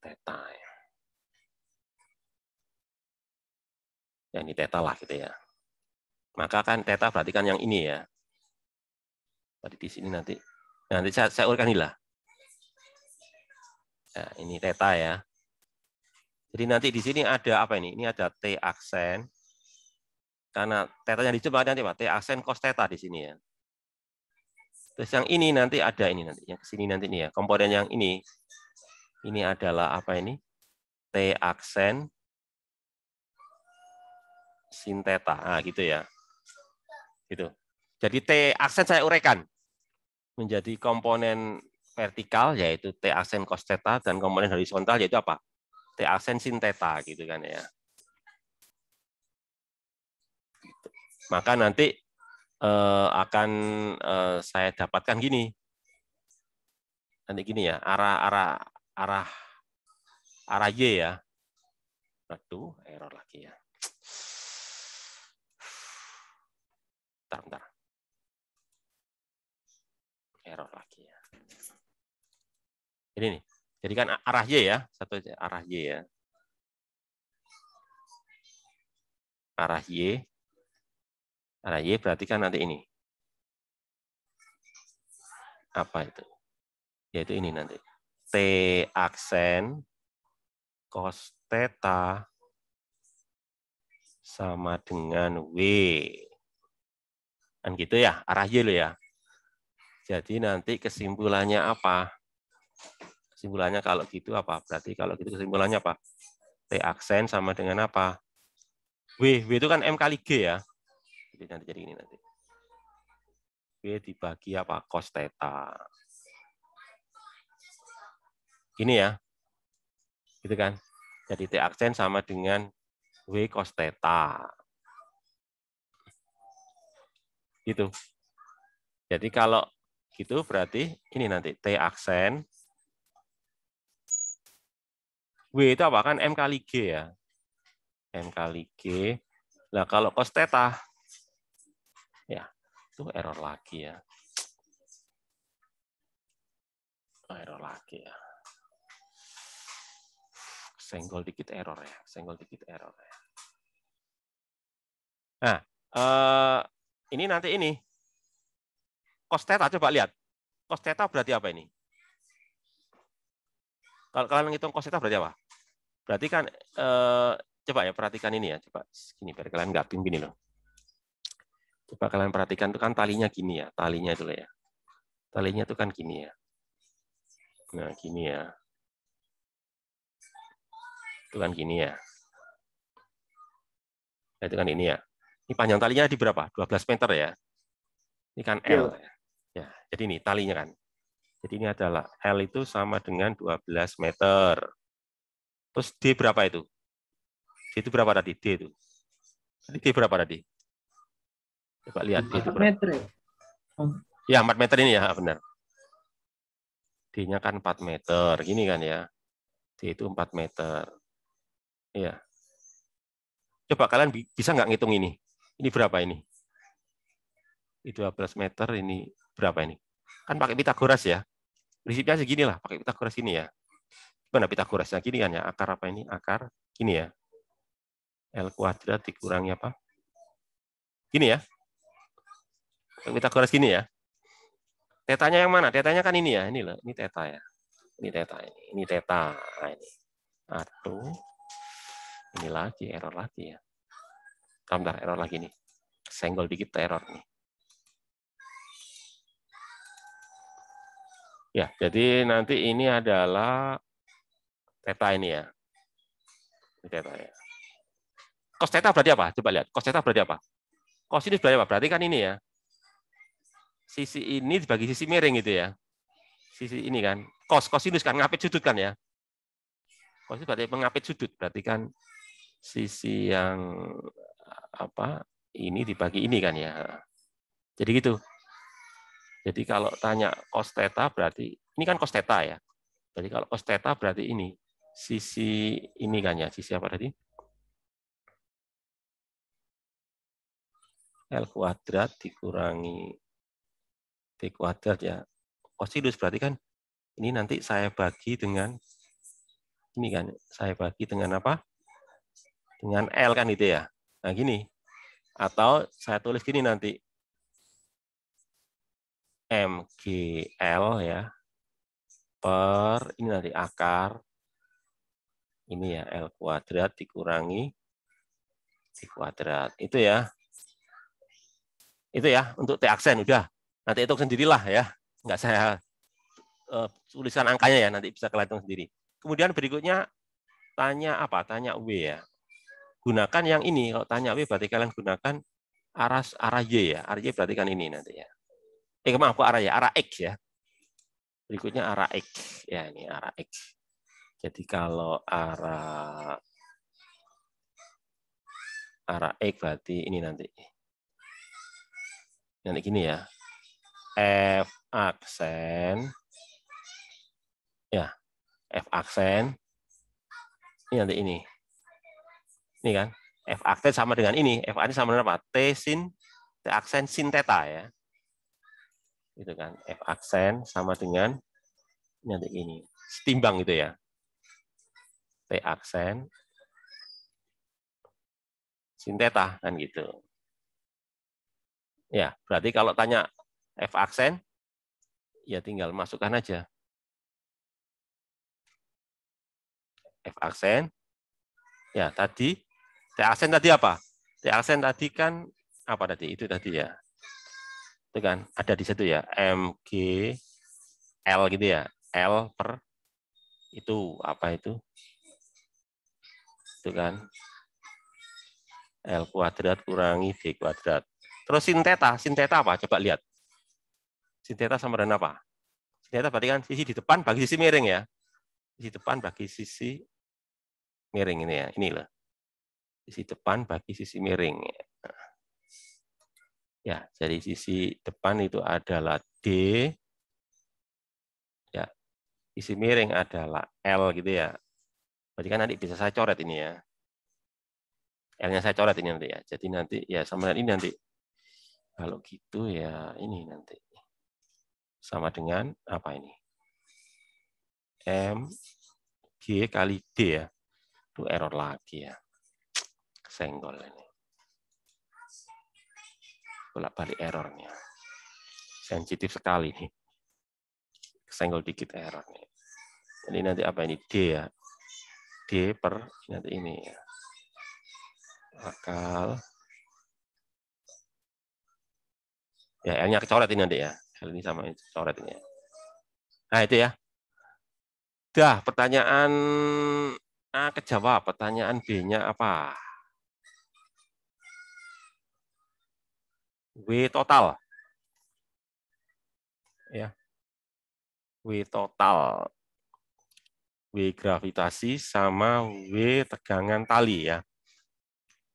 theta ya. Ya ini theta lah gitu ya. Maka kan theta berarti kan yang ini ya. Berarti di sini nanti saya urutkan inilah. Nah, ini theta ya. Jadi nanti di sini ada apa ini? Ini ada T aksen. Karena tetanya dicoba nanti Pak, T aksen cos theta di sini ya. Terus yang ini nanti ada ini nanti, yang kesini nanti ini ya. Komponen yang ini adalah apa ini? T aksen sin theta. Nah, gitu ya. Gitu. Jadi T aksen saya uraikan menjadi komponen vertikal yaitu T aksen cos theta dan komponen horizontal yaitu apa? T aksen sin theta gitu kan ya. Maka nanti akan saya dapatkan gini. Nanti gini ya, arah Y ya. Aduh, error lagi ya. Bentar. Error lagi ya. Ini nih. Jadi kan arah Y ya, satu aja, arah Y ya. Arah Y. Arah Y berarti kan nanti ini. Apa itu? Yaitu ini nanti. T aksen cos theta sama dengan W. Kan gitu ya, arah Y lo ya. Jadi nanti kesimpulannya apa? Kesimpulannya kalau gitu apa? Berarti kalau gitu kesimpulannya apa? T aksen sama dengan apa? W itu kan M kali G ya. Jadi nanti jadi ini nanti. W dibagi apa? Cos theta. Ini ya. Gitu kan. Jadi T aksen sama dengan W cos theta. Gitu. Jadi kalau gitu berarti ini nanti T aksen W itu apa kan M kali G ya. M kali G. Nah, kalau cos theta ya, itu error lagi ya. Error lagi ya. Senggol dikit error ya. Senggol dikit error ya. Nah, ini nanti ini. Cos theta coba lihat. Cos theta berarti apa ini? Kalau kalian ngitung cos theta berarti apa? Berarti kan coba ya perhatikan ini ya, coba gini biar kalian nggak bingung gini loh. Coba kalian perhatikan itu kan talinya gini ya, talinya itu ya. Talinya itu kan gini ya. Nah, gini ya. Itu kan gini ya. Nah, itu kan ini ya. Ini panjang talinya di berapa? 12 meter ya. Ini kan L ya. Ya, jadi ini talinya kan. Jadi ini adalah L itu sama dengan 12 meter. Terus D berapa itu? D itu berapa tadi? D itu. Tadi D berapa tadi? Coba lihat D itu 4 berapa? meter ya? Ya, 4 meter ini ya, benar. D-nya kan 4 meter, gini kan ya. D itu 4 meter. Iya. Coba kalian bisa nggak ngitung ini? Ini berapa ini? Ini 12 meter, ini berapa ini? Kan pakai Pitagoras ya. Prinsipnya segini lah, pakai Pitagoras ini ya. Gimana Pitagorasnya? Gini kan ya, akar apa ini? Akar gini ya. L kuadrat dikurangi apa? Gini ya. Pitagoras gini ya. Tetanya yang mana? Tetanya kan ini ya, ini loh, ini teta ya. Ini teta ini teta. Nah, ini. Aduh. Ini lagi error lagi ya. Bentar, error lagi nih. Senggol dikit error nih. Ya, jadi nanti ini adalah teta ini ya. Ini teta ya. Cos teta berarti apa? Coba lihat. Cos teta berarti apa? Cosinus berarti apa? Berarti kan ini ya. Sisi ini dibagi sisi miring gitu ya. Sisi ini kan. Cosinus kan ngapit sudut kan ya. Cosinus berarti mengapit sudut. Berarti kan sisi yang apa? Ini dibagi ini kan ya. Jadi gitu. Jadi kalau tanya cos theta berarti ini kan cos theta ya. Jadi kalau cos theta berarti ini sisi ini kan ya. Sisi apa tadi? L kuadrat dikurangi T kuadrat ya. Cosinus berarti kan ini nanti saya bagi dengan ini kan. Saya bagi dengan apa? Dengan L kan itu ya. Nah gini. Atau saya tulis gini nanti. MGL ya. per ini nanti akar ini ya L kuadrat dikurangi D kuadrat. Itu ya untuk T aksen udah. Nanti hitung sendirilah ya. Nggak saya tulisan angkanya ya, nanti bisa kalian hitung sendiri. Kemudian berikutnya tanya apa? Tanya W ya. Gunakan yang ini. Kalau tanya W berarti kalian gunakan arah Y ya. Arah Y berarti kan ini nanti ya. Maaf, kok arah Y? Arah X ya. Berikutnya arah X. Ya, ini arah X. Jadi kalau arah X berarti ini nanti. Nanti gini ya. F aksen. Ya, F aksen. Ini nanti ini. Ini kan. F aksen sama dengan ini. F aksen sama dengan apa? T aksen sin theta ya. Itu kan. F aksen sama dengan nanti ini. Setimbang gitu ya. T aksen sin theta kan gitu. Ya, berarti kalau tanya F aksen ya tinggal masukkan aja. F aksen. Ya, tadi T aksen tadi apa? T aksen tadi kan apa tadi? Itu tadi ya. Itu kan ada di situ ya. MG L gitu ya. L per itu apa itu? Itu kan L kuadrat kurangi D kuadrat. Terus sin theta apa? Coba lihat. Sin theta sama dengan apa? Sin theta berarti kan sisi di depan bagi sisi miring ya. Sisi depan bagi sisi miring ini ya. Ini loh. Sisi depan bagi sisi miring. Ya, jadi sisi depan itu adalah D. Ya, sisi miring adalah L gitu ya. Berarti kan nanti bisa saya coret ini ya. L-nya saya coret ini nanti ya. Jadi nanti ya sama dengan ini nanti. Kalau gitu ya ini nanti. Sama dengan apa ini? M G kali D ya. Itu error lagi ya. Senggol ini. Bolak-balik errornya. Sensitif sekali nih. Senggol dikit error nih. Jadi nanti apa ini? D ya. D per nanti ini ya. Akal. Ya, L-nya kecoret ini nanti ya. L ini sama ini coret ini ya. Nah, itu ya. Dah, pertanyaan A kejawab. Pertanyaan B-nya apa? W total. Ya. W total. W gravitasi sama W tegangan tali ya.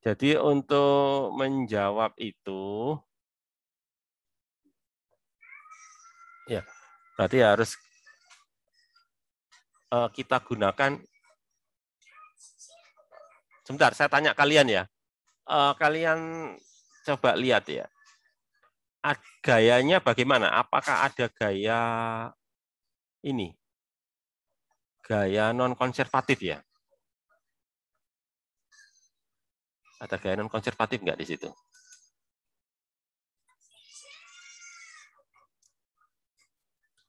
Jadi untuk menjawab itu ya, berarti harus kita gunakan. Sebentar, saya tanya kalian ya. Kalian coba lihat ya. Gayanya bagaimana? Apakah ada gaya ini? Gaya non-konservatif ya? Ada gaya non-konservatif nggak di situ?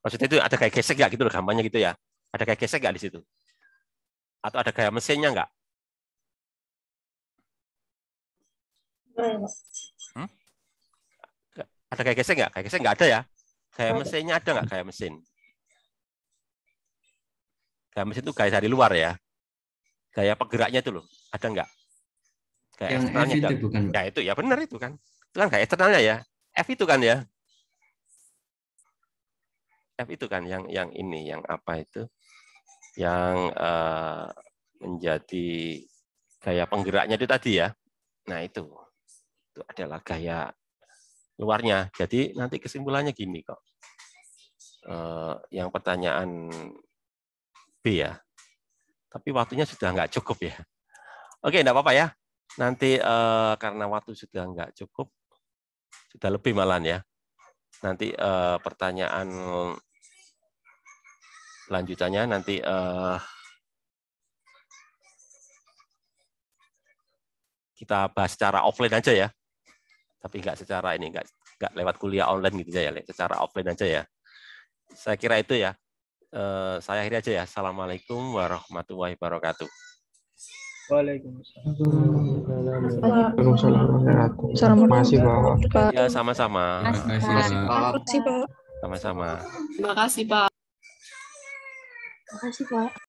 Maksudnya itu ada gaya gesek nggak gitu loh, gambarnya gitu ya? Ada gaya gesek nggak di situ? Atau ada gaya mesinnya nggak? Ada gaya gesek nggak? Gaya gesek nggak ada ya? Gaya mesinnya ada nggak? Gaya mesin? Gaya mesin itu gaya dari luar ya? Gaya penggeraknya itu loh, ada nggak? Gaya Yang eksternalnya F itu ada. bukan, Pak? Ya itu ya benar itu kan. Itu kan gaya eksternalnya ya. F itu kan ya. F itu kan yang ini, yang apa itu? Yang menjadi gaya penggeraknya itu tadi ya. Nah itu adalah gaya luarnya. Jadi nanti kesimpulannya gini kok. Yang pertanyaan B ya. Tapi waktunya sudah nggak cukup ya. Oke, enggak apa-apa ya. Nanti karena waktu sudah nggak cukup, sudah lebih malahan ya. Nanti pertanyaan lanjutannya nanti kita bahas secara offline aja ya. Tapi nggak secara ini, nggak lewat kuliah online gitu ya, secara offline aja ya. Saya kira itu ya. Saya akhiri aja ya. Assalamualaikum warahmatullahi wabarakatuh. Waalaikumsalam. Terima kasih, Pak. Ya, sama-sama. Terima kasih, Pak. Sama-sama. Terima kasih, Pak. Makasih Pak.